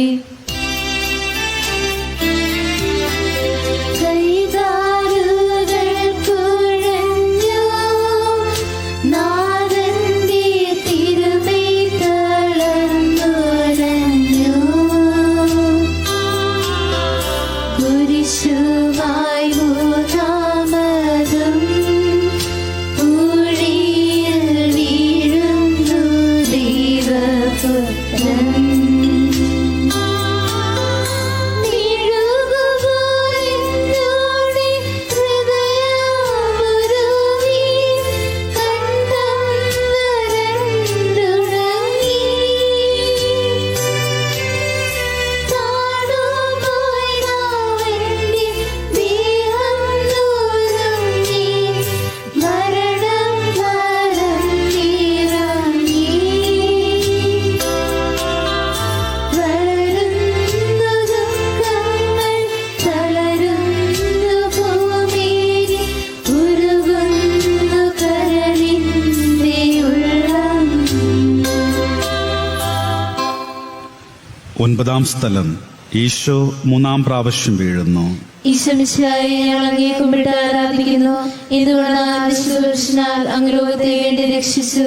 ഒൻപതാം സ്ഥലം. ഈശോ മൂന്നാം പ്രാവശ്യം വീഴുന്നു. ഈശോമിശിഹായെ ഞങ്ങൾ അങ്ങേ കുമ്പിട്ട് ആരാധിക്കുന്നു. എന്തുകൊണ്ടാൽ വിശുദ്ധ പുരുഷനാൽ അങ്ങ് ലോകത്തെ വേണ്ടി രക്ഷിച്ചു.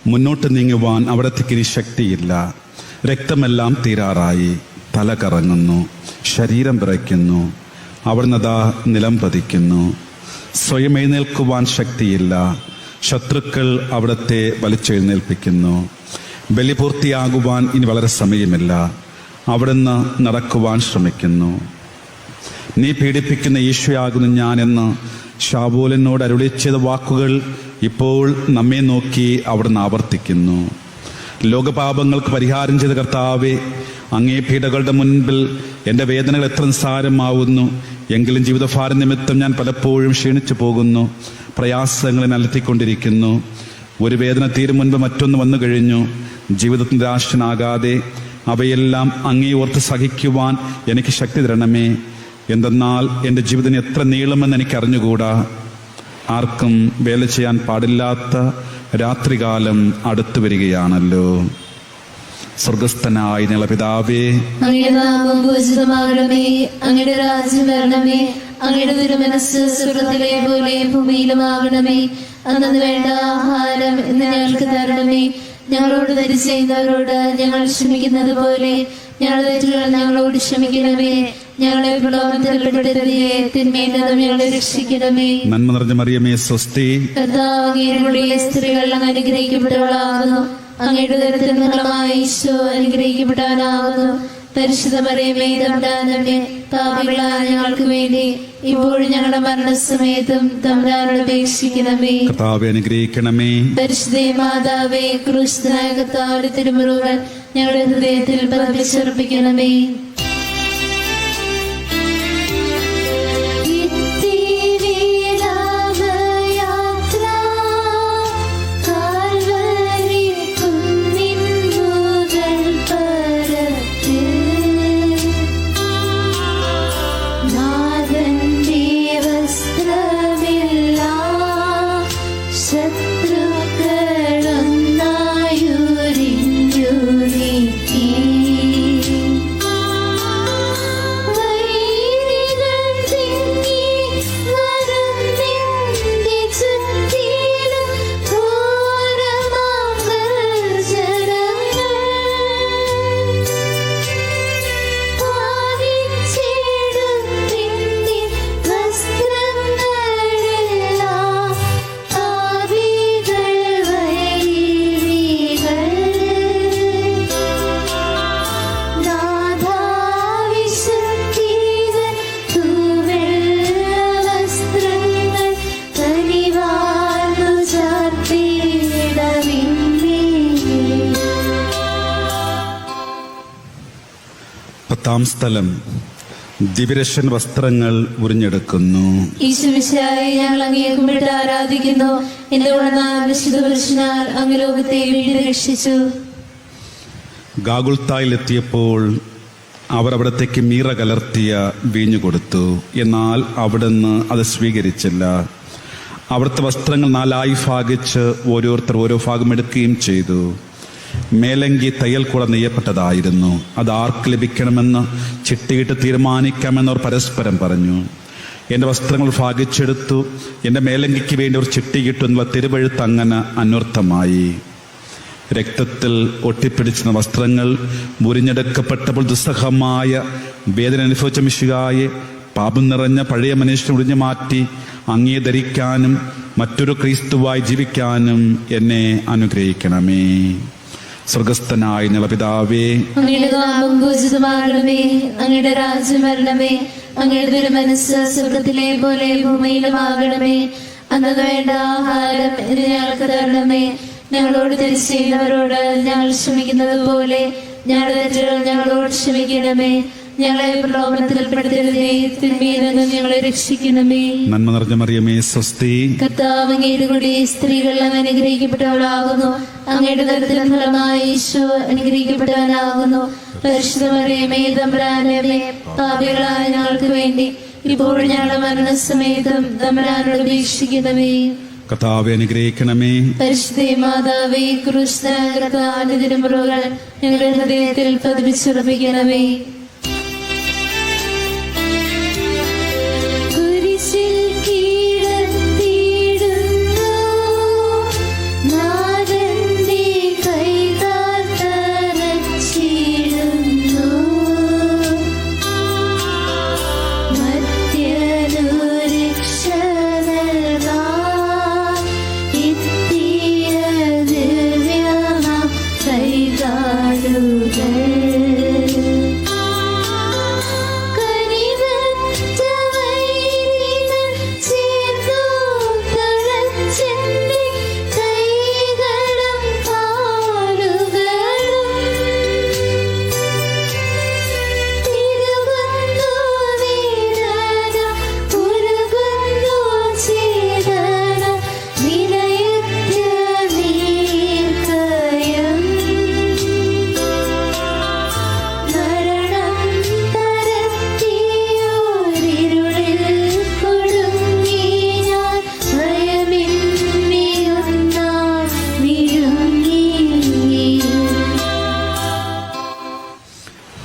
മുന്നോട്ട് നീങ്ങുവാൻ അവിടത്തേക്ക് ഇനി ശക്തിയില്ല. രക്തമെല്ലാം തീരാറായി. തല കറങ്ങുന്നു, ശരീരം വിറയ്ക്കുന്നു. അവിടുന്ന് അതാ നിലം പതിക്കുന്നു. സ്വയം എഴുന്നേൽക്കുവാൻ ശക്തിയില്ല. ശത്രുക്കൾ അവിടത്തെ വലിച്ചെഴുന്നേൽപ്പിക്കുന്നു. ബലി പൂർത്തിയാകുവാൻ ഇനി വളരെ സമയമില്ല. അവിടുന്ന് നടക്കുവാൻ ശ്രമിക്കുന്നു. നീ പീഡിപ്പിക്കുന്ന ഈശോയാകുന്നു ഞാനെന്ന് ശാവൂലിനോട് അരുളി ചെയ്ത വാക്കുകൾ ഇപ്പോൾ നമ്മെ നോക്കി അവിടുന്ന് ആവർത്തിക്കുന്നു. ലോകപാപങ്ങൾക്ക് പരിഹാരം ചെയ്ത കർത്താവെ, അങ്ങേ പീഡകളുടെ മുൻപിൽ എൻ്റെ വേദനകൾ എത്ര നിസ്സാരമാവുന്നു. എങ്കിലും ജീവിതഭാരം നിമിത്തം ഞാൻ പലപ്പോഴും ക്ഷീണിച്ചു പോകുന്നു. പ്രയാസങ്ങളെ അലട്ടിക്കൊണ്ടിരിക്കുന്നു. ഒരു വേദന തീരും മുൻപ് മറ്റൊന്ന് വന്നു കഴിഞ്ഞു. ജീവിതത്തിൽ നിരാശനാകാതെ അവയെല്ലാം അങ്ങേ ഓർത്ത് സഹിക്കുവാൻ എനിക്ക് ശക്തി തരണമേ. എന്തെന്നാൽ എൻ്റെ ജീവിതം എത്ര നീളുമെന്ന് എനിക്ക് അറിഞ്ഞുകൂടാ. ആർക്കും വേല ചെയ്യാൻ പാടില്ലാത്ത രാത്രികാലം അടുത്തു വരികയാണല്ലോ. സ്വർഗസ്ഥനായ ഞങ്ങളുടെ പിതാവേ, അങ്ങയുടെ നാമം പൂജിതമാകണമേ. അങ്ങയുടെ രാജ്യം വരണമേ. അങ്ങയുടെ തിരുമനസ്സ് സ്വർഗ്ഗത്തിലെ പോലെ ഭൂമിയിലുമാകണമേ. അന്നു വേണ്ട ആഹാരം ഇന്ന് ഞങ്ങൾക്ക് തരണമേ. ഞങ്ങളോട് തെറ്റ് ചെയ്യുന്നവരോട് ഞങ്ങൾ ക്ഷമിക്കുന്നത് പോലെ ഞങ്ങളുടെ തെറ്റുകൾ ഞങ്ങളോട് ക്ഷമിക്കണമേ. ഞങ്ങളെ പ്രലോഭനത്തിൽപ്പെടുത്തരുതേ, തിന്മയിൽ നിന്നും ഞങ്ങളെ രക്ഷിക്കണമേ. നന്മ നിറഞ്ഞ മറിയമേ, സ്വസ്തി. കർത്താവ് അങ്ങയുടെ സ്ത്രീകൾ അങ്ങ് അനുഗ്രഹിക്കപ്പെട്ടവളാകുന്നു. അങ്ങയുടെ ദരിദ്ര ഫലമായ ഈശോ അനുഗ്രഹിക്കപ്പെട്ടവനാകുന്നു. പരിശുദ്ധ മറിയമേ, തമ്പുരാനമ്മേ, പാപികളായ ഞങ്ങൾക്ക് വേണ്ടി ഇപ്പോഴും ഞങ്ങളുടെ മരണസമയത്തും തമ്പുരാനോട് അപേക്ഷിക്കണമേ. കർത്താവേ, അനുഗ്രഹിക്കണമേ. പരിശുദ്ധ മാതാവേ, ക്രൂശിതനായ കർത്താവിന്റെ തിരുമുറിവുകൾ ഞങ്ങളുടെ ഹൃദയത്തിൽ പതിപ്പിച്ചുറപ്പിക്കണമേ. പത്താം സ്ഥലം, ദിവ്യരക്ഷൻ വസ്ത്രങ്ങൾ ഉരിഞ്ഞെടുക്കുന്നു. ഈശ്വരശായി ഞങ്ങൾ അങ്ങയെ കുമ്പിട്ട് ആരാധിക്കുന്നു. എന്തുകൊണ്ടെന്നാൽ വിശുദ്ധ പുരുഷനാൽ അങ്ങ് ലോകത്തെ വീട് രക്ഷിച്ചു. ഗാഗുൽത്തായിലെത്തിയപ്പോൾ അവർ അവിടത്തേക്ക് മീറ കലർത്തിയ വീഞ്ഞു കൊടുത്തു. എന്നാൽ അവിടുന്ന് അത് സ്വീകരിച്ചില്ല. അവിടുത്തെ വസ്ത്രങ്ങൾ 4 ഭാഗിച്ച് ഓരോരുത്തർ ഓരോ ഭാഗം എടുക്കുകയും ചെയ്തു. മേലങ്കി തയ്യൽ കൂടെ നെയ്യപ്പെട്ടതായിരുന്നു. അത് ആർക്ക് ലഭിക്കണമെന്ന് ചിട്ടിയിട്ട് തീരുമാനിക്കാമെന്നവർ പരസ്പരം പറഞ്ഞു. എൻ്റെ വസ്ത്രങ്ങൾ ഭാഗിച്ചെടുത്തു, എൻ്റെ മേലങ്കിക്ക് വേണ്ടി ഒരു ചിട്ടിയിട്ടു എന്നുള്ള തിരുവഴുത്ത് അങ്ങനെ അന്വർത്ഥമായി. രക്തത്തിൽ ഒട്ടിപ്പിടിച്ചിരുന്ന വസ്ത്രങ്ങൾ മുറിഞ്ഞെടുക്കപ്പെട്ടപ്പോൾ ദുസ്സഹമായ വേദന അനുഭവിച്ച മിശിഹായെ പാപം നിറഞ്ഞ പഴയ മനുഷ്യനെ ഒഴിഞ്ഞു മാറ്റി അങ്ങേ ധരിക്കാനും മറ്റൊരു ക്രിസ്തുവായി ജീവിക്കാനും എന്നെ അനുഗ്രഹിക്കണമേ. സ്വർഗസ്ഥനായ ഞങ്ങളുടെ പിതാവേ, അങ്ങയുടെ നാമം പൂജിതമാകണമേ. അങ്ങയുടെ രാജ്യം വരണമേ. അങ്ങയുടെ തിരുമനസ്സ് സ്വർഗ്ഗത്തിലെ പോലെ ഭൂമിയിലുമാകണമേ. അന്നു വേണ്ട ആഹാരം ഇന്ന് ഞങ്ങൾക്ക് തരണമേ. ഞങ്ങളോട് തെറ്റ് ചെയ്യുന്നവരോട് ഞങ്ങൾ ക്ഷമിക്കുന്നത് പോലെ ഞങ്ങളുടെ തെറ്റുകൾ ഞങ്ങളോട് ക്ഷമിക്കണമേ. ഞങ്ങളെ പ്രലോഭനത്തിൽപ്പെടുത്തരുതേ, തിന്മയിൽ നിന്ന് ഞങ്ങളെ രക്ഷിക്കണമേ. നന്മ നിറഞ്ഞ മറിയമേ, സ്വസ്തി. കർത്താവ് അങ്ങയുടെ കൂടെ സ്ത്രീകൾ അങ്ങ് അനുഗ്രഹിക്കപ്പെട്ടവളാകുന്നു. അങ്ങയുടെ ദരിദ്ര ഫലമായ ഈശോ അനുഗ്രഹിക്കപ്പെട്ടവനാകുന്നു. പരിശുദ്ധ മറിയമേ, തമ്പുരാനമ്മേ, പാപികളായ ഞങ്ങൾക്ക് വേണ്ടി ഇപ്പോഴും ഞങ്ങളുടെ മരണസമയത്തും തമ്പുരാനോട് അപേക്ഷിക്കണമേ. കർത്താവേ, അനുഗ്രഹിക്കണമേ. പരിശുദ്ധ മാതാവേ, ക്രൂശിതനായ കർത്താവിന്റെ തിരുമുറിവുകൾ ഞങ്ങളുടെ ഹൃദയത്തിൽ പതിപ്പിച്ചുറപ്പിക്കണമേ.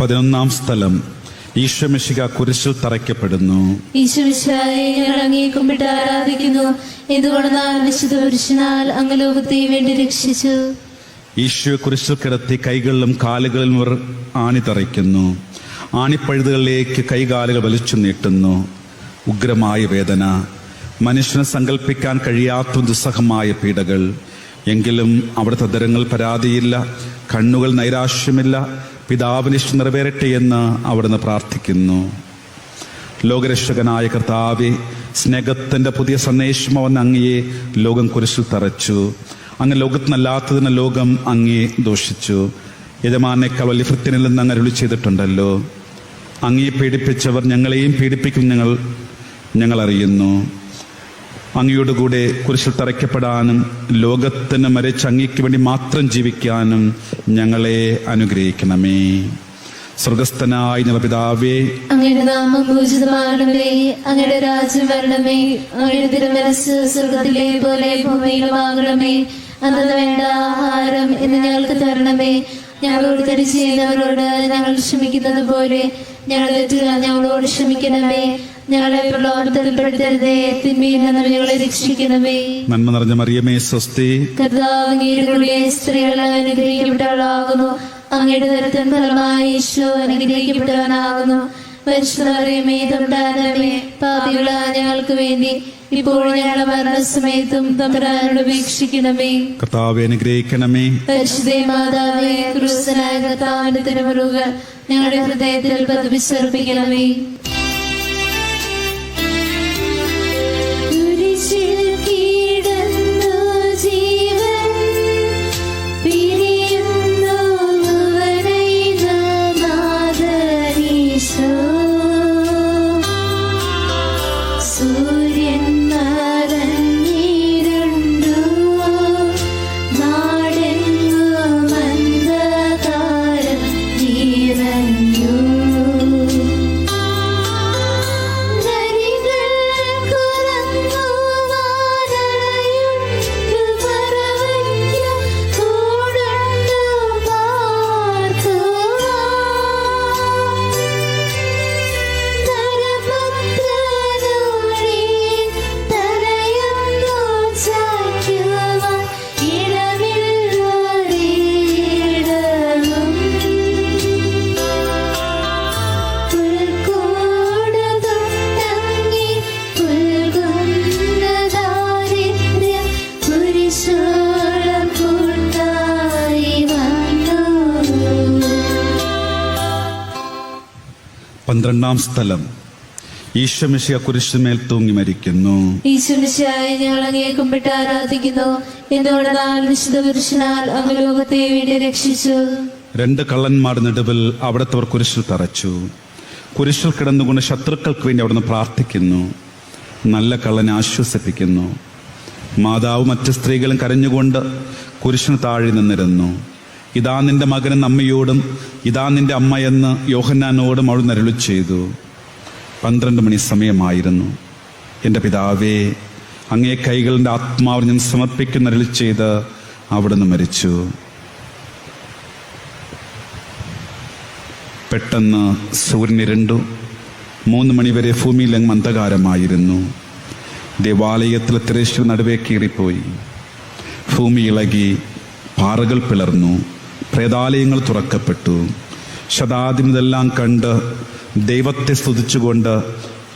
11-ാം സ്ഥലം. ഈശോമിശിഹ കുരിശിൽ തറയ്ക്കപ്പെടുന്നു. ഈശോമിശിഹായെ ഞങ്ങൾ അങ്ങേ കുമ്പിട്ട് ആരാധിക്കുന്നു. എന്തുകൊണ്ടെന്നാൽ വിശുദ്ധ പുരുഷനാൽ അങ്ങ് ലോകത്തെ വേണ്ടി രക്ഷിച്ചു. ഈശോ കുരിശിൽ കിടത്തി കൈകളിലും കാലുകളിലും അവർ ആണി തറയ്ക്കുന്നു. ആണിപ്പഴുതുകളിലേക്ക് കൈകാലുകൾ വലിച്ചു നീട്ടുന്നു. ഉഗ്രമായ വേദന, മനുഷ്യന് സങ്കല്പിക്കാൻ കഴിയാത്ത ദുസ്സഹമായ പീഡകൾ. എങ്കിലും അവിടുത്തെ ദരങ്ങൾ പരാതിയില്ല, കണ്ണുകൾ നൈരാശ്യമില്ല. പിതാവിന് ഇഷ്ടം നിറവേറട്ടെ എന്ന് അവിടുന്ന് പ്രാർത്ഥിക്കുന്നു. ലോകരക്ഷകനായ കർത്താവെ, സ്നേഹത്തിന്റെ പുതിയ സന്ദേശമവൻ അങ്ങയെ ലോകം കുരിശിൽ തറച്ചു. അങ്ങ് ലോകത്തിനല്ലാത്തതിന് ലോകം അങ്ങയെ ദോഷിച്ചു. യജമാനേക്കാൾ വലിയ ഭൃത്യനിൽ നിന്ന് അങ്ങ് അരുളി ചെയ്തിട്ടുണ്ടല്ലോ. അങ്ങയെ പീഡിപ്പിച്ചവർ ഞങ്ങളെയും പീഡിപ്പിക്കും ഞങ്ങൾ അറിയുന്നു. അങ്ങയുടെ കൂടെ കുരിശിൽ തറയ്ക്കപ്പെടാനും ലോകത്തിന് മരിച്ച് അങ്ങയ്ക്ക് വേണ്ടി മാത്രം ജീവിക്കാനും ഞങ്ങളെ അനുഗ്രഹിക്കണമേ. സ്വർഗസ്ഥനായ ഞങ്ങളുടെ പിതാവേ, അങ്ങയുടെ നാമം പൂജിതമാകണമേ. അങ്ങയുടെ രാജ്യം വരണമേ. അങ്ങയുടെ തിരുമനസ്സ് സ്വർഗത്തിലെ പോലെ ഭൂമിയിലുമാകണമേ. അന്നു വേണ്ട ആഹാരം ഇന്ന് ഞങ്ങൾക്ക് തരണമേ. ഞങ്ങളോട് തെറ്റ് ചെയ്യുന്നവരോട് ഞങ്ങൾ ക്ഷമിക്കുന്നത് പോലെ ഞങ്ങളുടെ തെറ്റുകൾ ഞങ്ങളോട് ക്ഷമിക്കണമേ. ഞങ്ങളെ പ്രലോഭനത്തിൽപ്പെടുത്തരുതേ, തിന്മയിൽ നിന്ന് ഞങ്ങളെ രക്ഷിക്കണമേ. നന്മ നിറഞ്ഞ മറിയമേ, സ്വസ്തി. കർത്താവ് അങ്ങയുടെ സ്ത്രീകൾ അനുഗ്രഹിക്കപ്പെട്ടവളാകുന്നു. അങ്ങയുടെ ദരിദ്രൻ ഫലമായി ഈശോ അനുഗ്രഹിക്കപ്പെട്ടവനാകുന്നു. പരിശുദ്ധ മറിയമേ, തമ്പുരാനമ്മേ, പാപികളായ ഞങ്ങൾക്ക് വേണ്ടി ഇപ്പോഴും ഞങ്ങളുടെ മരണസമയത്തും തമ്പുരാനോട് അപേക്ഷിക്കണമേ. കർത്താവേ, അനുഗ്രഹിക്കണമേ. പരിശുദ്ധ മാതാവേ, ക്രിസ്തുനായ കർത്താവിന്റെ തിരുമുറുകൾ ഞങ്ങളുടെ ഹൃദയത്തിൽ പതിപ്പിച്ചർപ്പിക്കണമേ. പന്ത്രണ്ടാം സ്ഥലം. ഈശോമിശിഹ കുരിശുമേൽ തൂങ്ങി മരിക്കുന്നു. ഈശോമിശിഹായെ ഞങ്ങൾ അങ്ങേ കുമ്പിട്ട് ആരാധിക്കുന്നു. എന്തുകൊണ്ടെന്നാൽ വിശുദ്ധ പുരുഷനാൽ അങ്ങ് ലോകത്തെ വേണ്ടി രക്ഷിച്ചു. 2 കള്ളന്മാരുടെ നടുവിൽ അവിടുത്തെ കുരിശിൽ തറച്ചു. കുരിശിൽ കിടന്നുകൊണ്ട് ശത്രുക്കൾക്ക് വേണ്ടി അവിടുന്ന് പ്രാർത്ഥിക്കുന്നു. നല്ല കള്ളനെ ആശ്വസിപ്പിക്കുന്നു. മാതാവ് മറ്റ് സ്ത്രീകളും കരഞ്ഞുകൊണ്ട് കുരിശിന് താഴെ നിന്നിരുന്നു. ഇതാ നിന്റെ മകനെന്ന് അമ്മയോടും ഇതാ നിന്റെ അമ്മയെന്ന് യോഹന്നാനോടും അവിടുന്ന് അരുളി ചെയ്തു. 12 മണി സമയമായിരുന്നു. എൻ്റെ പിതാവേ, അങ്ങേ കൈകളുടെ ആത്മാവ് ഞാൻ സമർപ്പിക്കുന്ന അരുളി ചെയ്ത് അവിടുന്ന് മരിച്ചു. പെട്ടെന്ന് സൂര്യൻ ഇരുണ്ടു. 3 മണിവരെ ഭൂമിയിലെങ്ങും അന്ധകാരമായിരുന്നു. ദേവാലയത്തിലെ തിരശ്ശീല നടുവേ കീറിപ്പോയി. ഭൂമി ഇളകി, പാറകൾ പിളർന്നു, പ്രേതാലയങ്ങൾ തുറക്കപ്പെട്ടു. ശതാധിപതെല്ലാം കണ്ട് ദൈവത്തെ സ്തുതിച്ചുകൊണ്ട്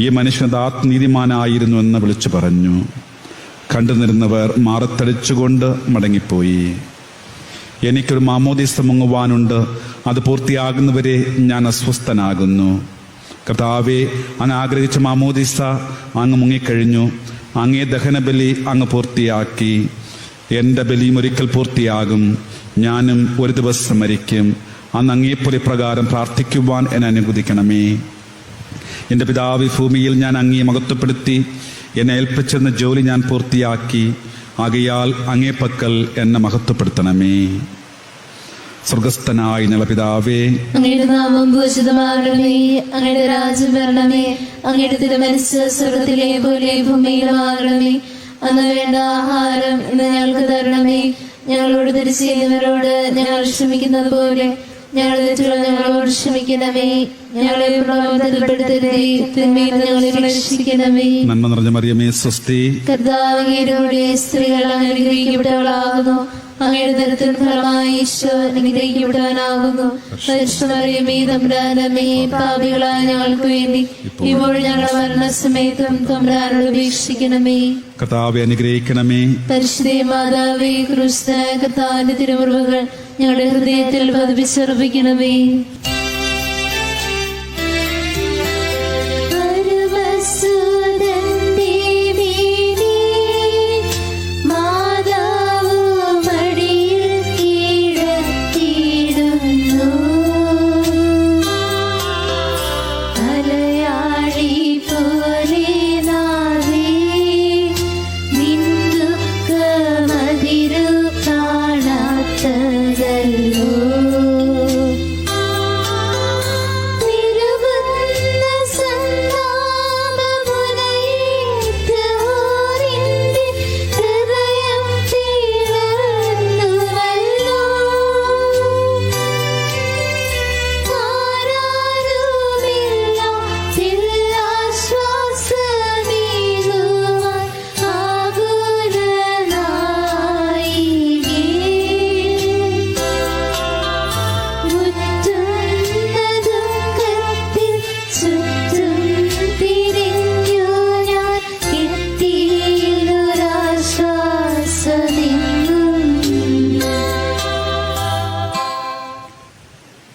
ഈ മനുഷ്യൻ നീതിമാനായിരുന്നു എന്ന് വിളിച്ചു പറഞ്ഞു. കണ്ടുനിരുന്നവർ മാറത്തടിച്ചുകൊണ്ട് മടങ്ങിപ്പോയി. എനിക്കൊരു മാമോദീസ മുങ്ങുവാനുണ്ട്, അത് പൂർത്തിയാകുന്നവരെ ഞാൻ അസ്വസ്ഥനാകുന്നു. കർത്താവേ, അങ്ങ് ആഗ്രഹിച്ച മാമോദീസ അങ്ങ് മുങ്ങിക്കഴിഞ്ഞു. അങ്ങേ ദഹനബലി അങ്ങ് പൂർത്തിയാക്കി. എൻ്റെ ബലിയും ഒരിക്കൽ പൂർത്തിയാകും. ഞാനും ഒരു ദിവസം മരിക്കും. അന്ന് അങ്ങേപ്പോലെ പ്രകാരം പ്രാർത്ഥിക്കുവാൻ എന്നെ അനുവദിക്കണമേ. എൻ്റെ പിതാവ്, ഭൂമിയിൽ ഞാൻ അങ്ങയെ മഹത്വപ്പെടുത്തി എന്നെ ഏൽപ്പിച്ചെന്ന ജോലി ഞാൻ പൂർത്തിയാക്കി. ആകയാൽ അങ്ങേ പക്കൽ എന്നെ മഹത്വപ്പെടുത്തണമേ. സ്വർഗസ്ഥനായ ഞങ്ങളുടെ പിതാവേ, അങ്ങയുടെ നാമം പൂജിതമാകണമേ. അങ്ങയുടെ രാജ്യം വരണമേ. അങ്ങയുടെ തിരുമനസ്സ് സ്വർഗത്തിലെ പോലെ ഭൂമിയിലുമാകണമേ. അന്ന് വേണ്ട ആഹാരം ഇന്ന് ഞങ്ങൾക്ക് തരണമേ. ഞങ്ങളോട് തെറ്റ് ചെയ്യുന്നവരോട് ഞങ്ങൾ ക്ഷമിക്കുന്നത് പോലെ ഞങ്ങളുടെ തെറ്റുകൾ ഞങ്ങളോട് ക്ഷമിക്കണമേ. ഞങ്ങളെ പ്രലോഭനത്തിൽപ്പെടുത്തരുതേ, തിന്മയിൽ നിന്ന് ഞങ്ങളെ രക്ഷിക്കണമേ. നന്മ നിറഞ്ഞ മറിയമേ സ്വസ്തി. കർത്താവ് അങ്ങയുടെ സ്ത്രീകൾ അനുഗ്രഹിക്കപ്പെട്ടവളാകുന്നു. അങ്ങയുടെ ദരിദ്രൻ ഫലമായി ഈശോ അനുഗ്രഹിക്കപ്പെട്ടവനാകുന്നു. പരിശുദ്ധമറിയമേ തമ്പുരാനമ്മേ, പാപികളായ ഞങ്ങൾക്ക് വേണ്ടി ഇപ്പോൾ ഞങ്ങളുടെ മരണസമയത്തും തമ്പുരാനോട് അപേക്ഷിക്കണമേ. കർത്താവെ അനുഗ്രഹിക്കണമേ. പരിശുദ്ധ മാതാവേ, ക്രിസ്തുനായ കർത്താവിന്റെ തിരുമുറിവുകൾ ഞങ്ങളുടെ ഹൃദയത്തിൽ പതിപ്പിച്ചുറപ്പിക്കണമേ.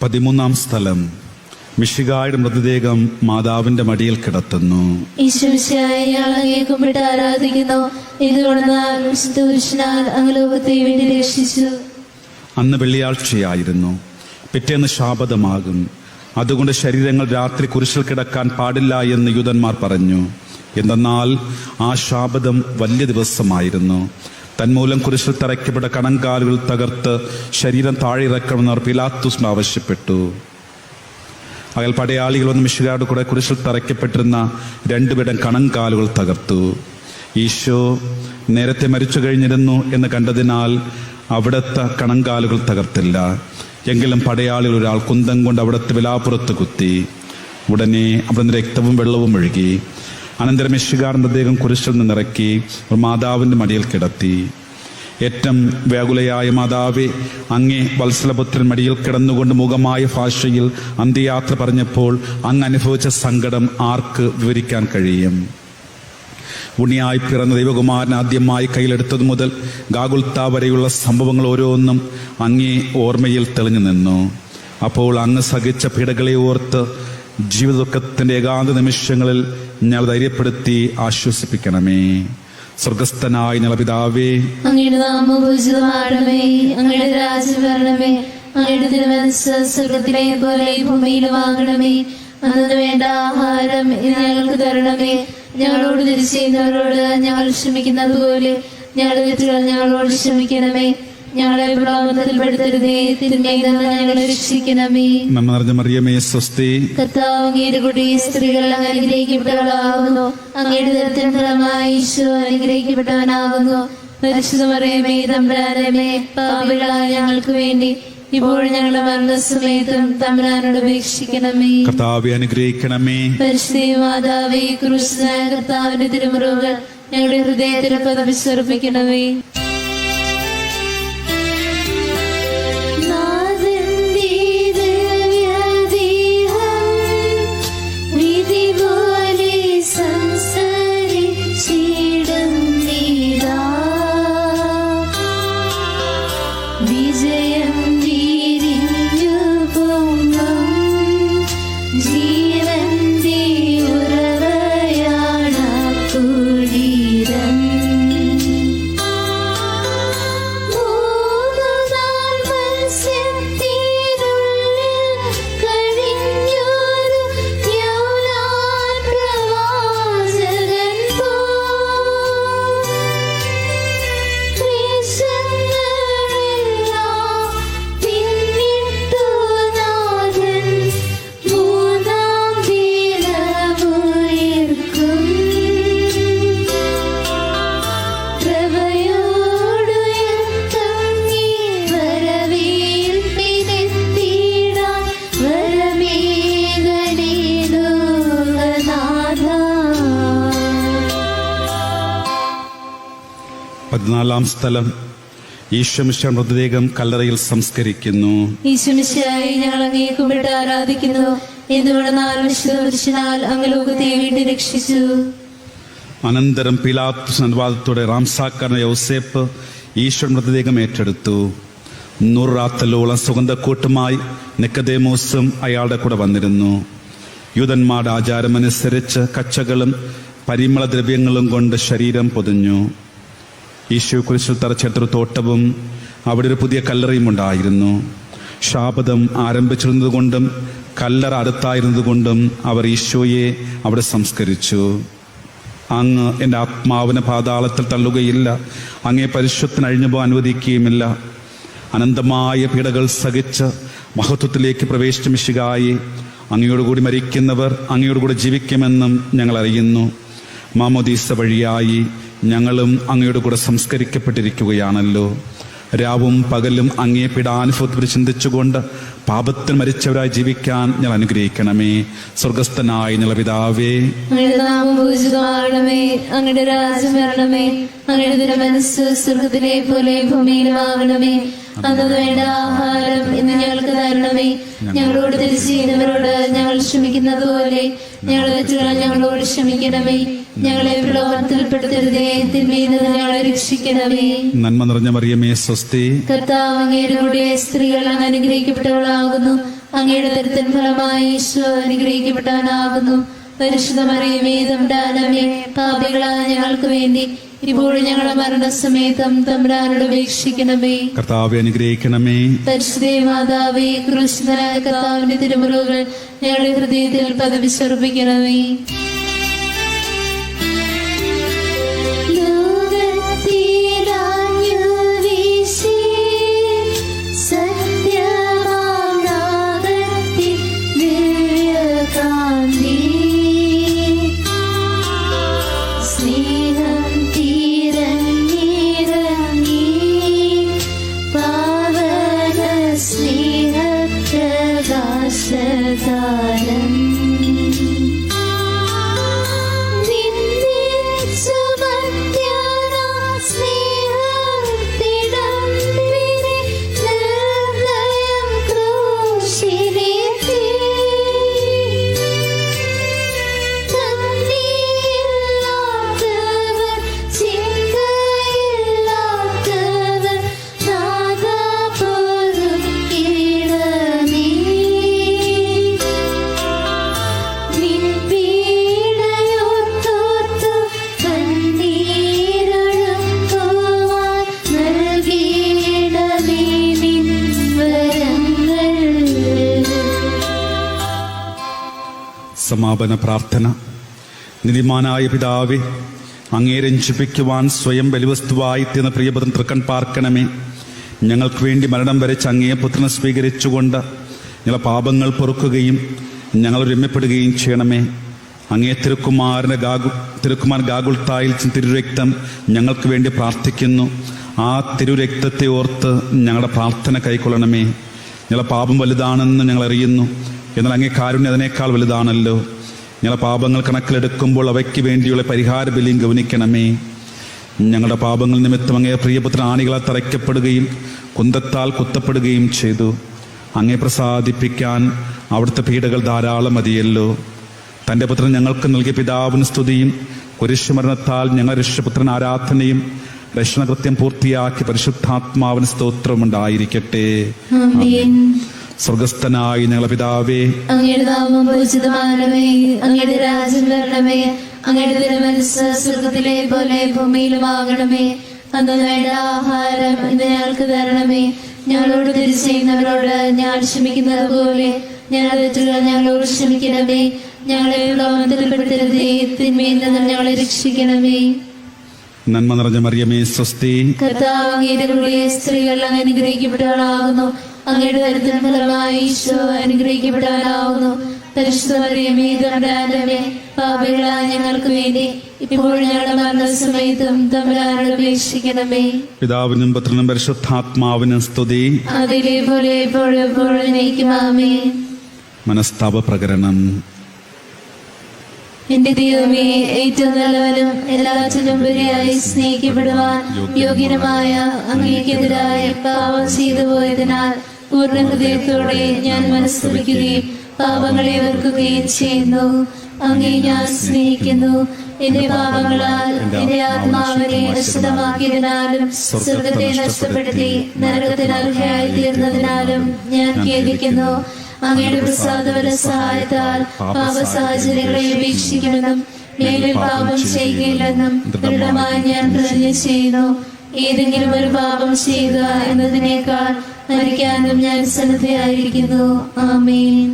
പതിമൂന്നാം സ്ഥലം. മിശിഹായുടെ മൃതദേഹം മാതാവിന്റെ മടിയിൽ കിടത്തുന്നു. കുമ്പിട്ട് ആരാധിക്കുന്നു. എന്തുകൊണ്ടെന്നാൽ പുരുഷനാൽ അങ്ങ് ലോകത്തെ വേണ്ടി രക്ഷിച്ചു. അന്ന് വെള്ളിയാഴ്ചയായിരുന്നു. പിറ്റേന്ന് ശാബതമാകും. അതുകൊണ്ട് ശരീരങ്ങൾ രാത്രി കുരിശിൽ കിടക്കാൻ പാടില്ല എന്ന് യൂദന്മാർ പറഞ്ഞു. എന്തെന്നാൽ ആ ശാബതം വലിയ ദിവസമായിരുന്നു. തന്മൂലം കുരിശിൽ തറയ്ക്കപ്പെട്ട കണങ്കാലുകൾ തകർത്ത് ശരീരം താഴെ ഇറക്കണമെന്ന് അവർ പിലാത്തോസിനോട് ആവശ്യപ്പെട്ടു. അയാൾ പടയാളികൾ വന്ന് മിശിഹായുടെ കൂടെ കുരിശിൽ തറയ്ക്കപ്പെട്ടിരുന്ന രണ്ടുപേരുടെ കണങ്കാലുകൾ തകർത്തു. ഈശോ നേരത്തെ മരിച്ചു കഴിഞ്ഞിരുന്നു എന്ന് കണ്ടതിനാൽ അവിടുത്തെ കണങ്കാലുകൾ തകർത്തില്ല. എങ്കിലും പടയാളികൾ ഒരാൾ കുന്തം കൊണ്ട് അവിടുത്തെ വിലാപ്പുറത്ത് കുത്തി. ഉടനെ അവിടുന്ന് രക്തവും വെള്ളവും ഒഴുകി. അനന്തരം മിശിഹായുടെ മൃതദേഹം കുരിശിൽ നിന്നിറക്കി ഒരു മാതാവിൻ്റെ മടിയിൽ കിടത്തി. ഏറ്റവും വ്യാകുലയായ മാതാവേ, അങ്ങേ വത്സലപുത്രൻ മടിയിൽ കിടന്നുകൊണ്ട് മുഖമായ ഭാഷയിൽ അന്ത്യയാത്ര പറഞ്ഞപ്പോൾ അങ്ങ് അനുഭവിച്ച സങ്കടം ആർക്ക് വിവരിക്കാൻ കഴിയും? ഉണ്ണിയായി പിറന്ന ദൈവകുമാരൻ ആദ്യമായി കയ്യിലെടുത്തതു മുതൽ ഗാഗുൽത്ത വരെയുള്ള സംഭവങ്ങൾ ഓരോന്നും അങ്ങേ ഓർമ്മയിൽ തെളിഞ്ഞു നിന്നു. അപ്പോൾ അങ്ങ് സഹിച്ച പീഡകളെ ഓർത്ത് ജീവിത ദുഃഖത്തിന്റെ ഏകാന്ത നിമിഷങ്ങളിൽ ഞങ്ങൾ ധൈര്യപ്പെടുത്തി ആശ്വസിപ്പിക്കണമേ. സ്വർഗസ്ഥനായ ഞങ്ങളുടെ പിതാവേ, അങ്ങയുടെ നാമം പൂജിതമാകണമേ. അങ്ങയുടെ രാജ്യം വരണമേ. അങ്ങയുടെ തിരുമനസ്സ് സ്വർഗത്തിലെ പോലെ ഭൂമിയിലുമാകണമേ. അന്നു വേണ്ട ആഹാരം ഇന്ന് ഞങ്ങൾക്ക് തരണമേ. ഞങ്ങളോട് തിരിച്ചു ചെയ്യുന്നവരോട് ഞങ്ങൾ ക്ഷമിക്കുന്നത് പോലെ ഞങ്ങളുടെ തെറ്റുകൾ ഞങ്ങളോട് ക്ഷമിക്കണമേ. ഞങ്ങളെ പ്രലോഭനത്തിൽപ്പെടുത്തരുതേ, തിന്മയിൽ നിന്ന് ഞങ്ങളെ രക്ഷിക്കണമേ. നന്മ നിറഞ്ഞ മറിയമേ സ്വസ്തി. കർത്താവ് അങ്ങയുടെ കൂടെ സ്ത്രീകൾ അനുഗ്രഹിക്കപ്പെട്ടവളാകുന്നു. അങ്ങയുടെ ദരിദ്രൻ ഫലമായി ഈശോ അനുഗ്രഹിക്കപ്പെട്ടവനാകുന്നു. പരിശുദ്ധ മറിയമേ തമ്പുരാനമ്മേ, പാപികളായ ഞങ്ങൾക്ക് വേണ്ടി ഇപ്പോൾ ഞങ്ങളുടെ മരണസമയത്തും തമ്പുരാനോട് അപേക്ഷിക്കണമേ. കർത്താവെ അനുഗ്രഹിക്കണമേ. പരിശുദ്ധ മാതാവേ, ക്രിസ്തുനായ കർത്താവിന്റെ തിരുമുറിവുകൾ ഞങ്ങളുടെ ഹൃദയത്തിൽ പതിപ്പിച്ചുറപ്പിക്കണമേ. 14 സ്ഥലം. ഈശ്വമിശിഹായുടെ മൃതദേഹം കല്ലറയിൽ സംസ്കരിക്കുന്നു. ഈശ്വമിശിഹായെ ഞങ്ങൾ അങ്ങേ കുമ്പിട്ട് ആരാധിക്കുന്നു. എന്തുകൊണ്ടെന്നാൽ വിശുദ്ധ പുരുഷനാൽ അങ്ങ് ലോകത്തെ വീണ്ടും രക്ഷിച്ചു. അനന്തരം പീലാത്തോസ് അനുവാദത്തോടെ റാംസാക്കാരൻ യൗസേപ്പ് ഈശ്വര മൃതദേഹം ഏറ്റെടുത്തു. 100 റാത്തലോളം സുഗന്ധക്കൂട്ടുമായി നിക്കദേമോസും അയാളുടെ കൂടെ വന്നിരുന്നു. യൂതന്മാരുടെ ആചാരമനുസരിച്ച് കച്ചകളും പരിമളദ്രവ്യങ്ങളും കൊണ്ട് ശരീരം പൊതിഞ്ഞു. ഈശോ കുരിശിൽ തറച്ചെടുത്തൊരു തോട്ടവും അവിടെ ഒരു പുതിയ കല്ലറയും ഉണ്ടായിരുന്നു. ശാബദം ആരംഭിച്ചിരുന്നതുകൊണ്ടും കല്ലറ അടുത്തായിരുന്നതുകൊണ്ടും അവർ ഈശോയെ അവിടെ സംസ്കരിച്ചു. അങ്ങ് എൻ്റെ ആത്മാവിനെ പാതാളത്തിൽ തള്ളുകയില്ല, അങ്ങേ പരിശുദ്ധന് അഴിഞ്ഞുപോകാൻ അനുവദിക്കുകയുമില്ല. അനന്തമായ പീഡകൾ സഹിച്ച് മഹത്വത്തിലേക്ക് പ്രവേശിച്ച മിശിഹായെ, അങ്ങയോടുകൂടി മരിക്കുന്നവർ അങ്ങയോടുകൂടി ജീവിക്കുമെന്നും ഞങ്ങൾ അറിയുന്നു. മാമോദീസ വഴിയായി ഞങ്ങളും അങ്ങയുടെ കൂടെ സംസ്കരിക്കപ്പെട്ടിരിക്കുകയാണല്ലോ. രാവും പകലും അങ്ങേ പീഡാനുഭവത്തിൽ ചിന്തിച്ചുകൊണ്ട് പാപത്തിൽ മരിച്ചവരായി ജീവിക്കാൻ ഞങ്ങൾ അനുഗ്രഹിക്കണമേ. സ്വർഗസ്ഥനായ ഞങ്ങളുടെ പിതാവേ, അങ്ങയുടെ നാമം പൂജിതമാകണമേ. അങ്ങയുടെ രാജ്യം വരണമേ. അങ്ങയുടെ തിരുമനസ്സ് സ്വർഗത്തിലെ പോലെ ഭൂമിയിലുമാകണമേ. അന്നു വേണ്ട ആഹാരം ഇന്ന് ഞങ്ങൾക്ക് തരണമേ. ഞങ്ങളോട് തെറ്റ് ചെയ്യുന്നവരോട് ഞങ്ങൾ ക്ഷമിക്കുന്നത് പോലെ ഞങ്ങളുടെ തെറ്റുകൾ ഞങ്ങളോട് ക്ഷമിക്കണമേ. ഞങ്ങളെ പ്രലോഭനത്തിൽപ്പെടുത്തരുതേ, തിന്മയിൽ നിന്ന് ഞങ്ങളെ രക്ഷിക്കണമേ. നന്മ നിറഞ്ഞ മറിയമേ സ്വസ്തി. കർത്താവ് അങ്ങയുടെ കൂടെ സ്ത്രീകൾ അങ്ങ് അനുഗ്രഹിക്കപ്പെട്ടവളാകുന്നു. അങ്ങയുടെ ദരിദ്രൻ ഫലമായി ഈശോ അനുഗ്രഹിക്കപ്പെട്ടവനാകുന്നു. പരിശുദ്ധ മറിയമേ തമ്പുരാനമ്മേ, പാപികളായ ഞങ്ങൾക്ക് വേണ്ടി ഇപ്പോഴും ഞങ്ങളുടെ മരണസമയത്തും തമ്പുരാനോട് അപേക്ഷിക്കണമേ. കർത്താവെ അനുഗ്രഹിക്കണമേ. പരിശുദ്ധ മാതാവേ, ക്രൂശിതനായ കർത്താവിന്റെ തിരുമുറിവുകൾ ഞങ്ങളുടെ ഹൃദയത്തിൽ പതിവിശ്വസിപ്പിക്കണമേ. സമാപന പ്രാർത്ഥന. നീതിമാനായ പിതാവേ, അങ്ങേ രഞ്ജിപ്പിക്കുവാൻ സ്വയം ബലിവസ്തുവായി തീർന്ന പ്രിയപുത്രൻ തൃക്കൺ പാർക്കണമേ. ഞങ്ങൾക്ക് വേണ്ടി മരണം വരച്ച് അങ്ങേ പുത്രനെ സ്വീകരിച്ചുകൊണ്ട് ഞങ്ങളെ പാപങ്ങൾ പൊറുക്കുകയും ഞങ്ങൾ രമ്യപ്പെടുകയും ചെയ്യണമേ. അങ്ങേ തിരുക്കുമാരൻ ഗാഗുൽത്തായിൽ തിരുരക്തം ഞങ്ങൾക്ക് വേണ്ടി പ്രാർത്ഥിക്കുന്നു. ആ തിരുരക്തത്തെ ഓർത്ത് ഞങ്ങളുടെ പ്രാർത്ഥന കൈക്കൊള്ളണമേ. ഞങ്ങളെ പാപം വലുതാണെന്ന് ഞങ്ങൾ അറിയുന്നു, എന്നാൽ അങ്ങേ കാരുണ്യം അതിനേക്കാൾ വലുതാണല്ലോ. ഞങ്ങളെ പാപങ്ങൾ കണക്കിലെടുക്കുമ്പോൾ അവയ്ക്ക് വേണ്ടിയുള്ള പരിഹാര ബലിയും ഗവനിക്കണമേ. ഞങ്ങളുടെ പാപങ്ങൾ നിമിത്തം അങ്ങേ പ്രിയപുത്രൻ ആണികളാൽ തറയ്ക്കപ്പെടുകയും കുന്തത്താൽ കുത്തപ്പെടുകയും ചെയ്തു. അങ്ങേ പ്രസാദിപ്പിക്കാൻ അവിടുത്തെ പീഡകൾ ധാരാളം മതിയല്ലോ. തൻ്റെ പുത്രൻ ഞങ്ങൾക്ക് നൽകിയ പിതാവിന് സ്തുതിയും കുരിശുമരണത്താൽ ഞങ്ങൾ രക്ഷപുത്രൻ ആരാധനയും രക്ഷണകൃത്യം പൂർത്തിയാക്കി പരിശുദ്ധാത്മാവിന് സ്തോത്രം ഉണ്ടായിരിക്കട്ടെ. സ്വർഗസ്ഥനായി ഞങ്ങളുടെ പിതാവേ, അങ്ങയുടെ നാമം പൂജിതമാകണമേ. അങ്ങയുടെ രാജ്യം വരണമേ. അങ്ങയുടെ തിരുമനസ്സ് സ്വർഗത്തിലെ പോലെ ഭൂമിയിലുമാകണമേ. അന്ന് വേണ്ട ആഹാരം ഇന്ന് ഞങ്ങൾക്ക് തരണമേ. ഞങ്ങളോട് തെറ്റ് ചെയ്യുന്നവരോട് ഞങ്ങൾ ക്ഷമിക്കുന്നത് പോലെ ഞങ്ങളുടെ തെറ്റുകൾ ഞങ്ങളോട് ക്ഷമിക്കണമേ. ഞങ്ങളെ പ്രലോഭനത്തിൽപ്പെടുത്തരുതേ, തിന്മയിൽ നിന്ന് ഞങ്ങളെ രക്ഷിക്കണമേ. നന്മ നിറഞ്ഞ മറിയമേ സ്വസ്തി. കർത്താവ് അങ്ങയുടെ കൂടെ സ്ത്രീകൾ അങ്ങ് അനുഗ്രഹിക്കപ്പെട്ടവളാകുന്നു. അങ്ങയുടെ ദരിദ്രൻ ഫലമായി ഈശോ അനുഗ്രഹിക്കപ്പെട്ടവനാകുന്നു. പരിശുദ്ധ മറിയമേ തമ്പുരാനമ്മേ, പാപികളായ ഞങ്ങൾക്ക് വേണ്ടി ഇപ്പോഴും ഞങ്ങളുടെ മരണസമയത്തും തമ്പുരാനോട് അപേക്ഷിക്കണമേ. പിതാവിനും പുത്രനും പരിശുദ്ധാത്മാവിനും സ്തുതി. അതിലെ പോലെ എപ്പോഴും എപ്പോഴും നയിക്കുമാമേ. മനസ്താപ പ്രകരണം. എന്റെ ദൈവമേ, ഏറ്റവും നല്ലവനും എല്ലാറ്റിനും ഉപരിയായി സ്നേഹിക്കപ്പെടുവാൻ യോഗ്യനുമായ അങ്ങേക്കെതിരായി പാപം ചെയ്തു പോയതിനാൽ പൂർണ്ണ ഹൃദയത്തോടെ ഞാൻ മനസ്തുതിക്കുകയും പാപങ്ങളെ വെറുക്കുകയും ചെയ്യുന്നു. അങ്ങേ ഞാൻ സ്നേഹിക്കുന്നു. എന്റെ പാപങ്ങളാൽ എന്റെ ആത്മാവിനെ അശുദ്ധമാക്കിയതിനാലും സ്വർഗത്തെ നഷ്ടപ്പെടുത്തി നരകത്തിന് അർഹയായി തീർന്നതിനാലും ഞാൻ ഖേദിക്കുന്നു. അങ്ങയുടെ പ്രസാദവര സഹായത്താൽ പാപ സാഹചര്യങ്ങളെ ഉപേക്ഷിക്കുമെന്നും മേലിൽ പാപം ചെയ്യുകയില്ലെന്നും ദൃഢമായി ഞാൻ പ്രതിജ്ഞ ചെയ്യുന്നു. ഏതെങ്കിലും ഒരു പാപം ചെയ്യുക എന്നതിനേക്കാൾ മരിക്കാനും ഞാൻ സന്നദ്ധയായിരിക്കുന്നു. ആമേൻ.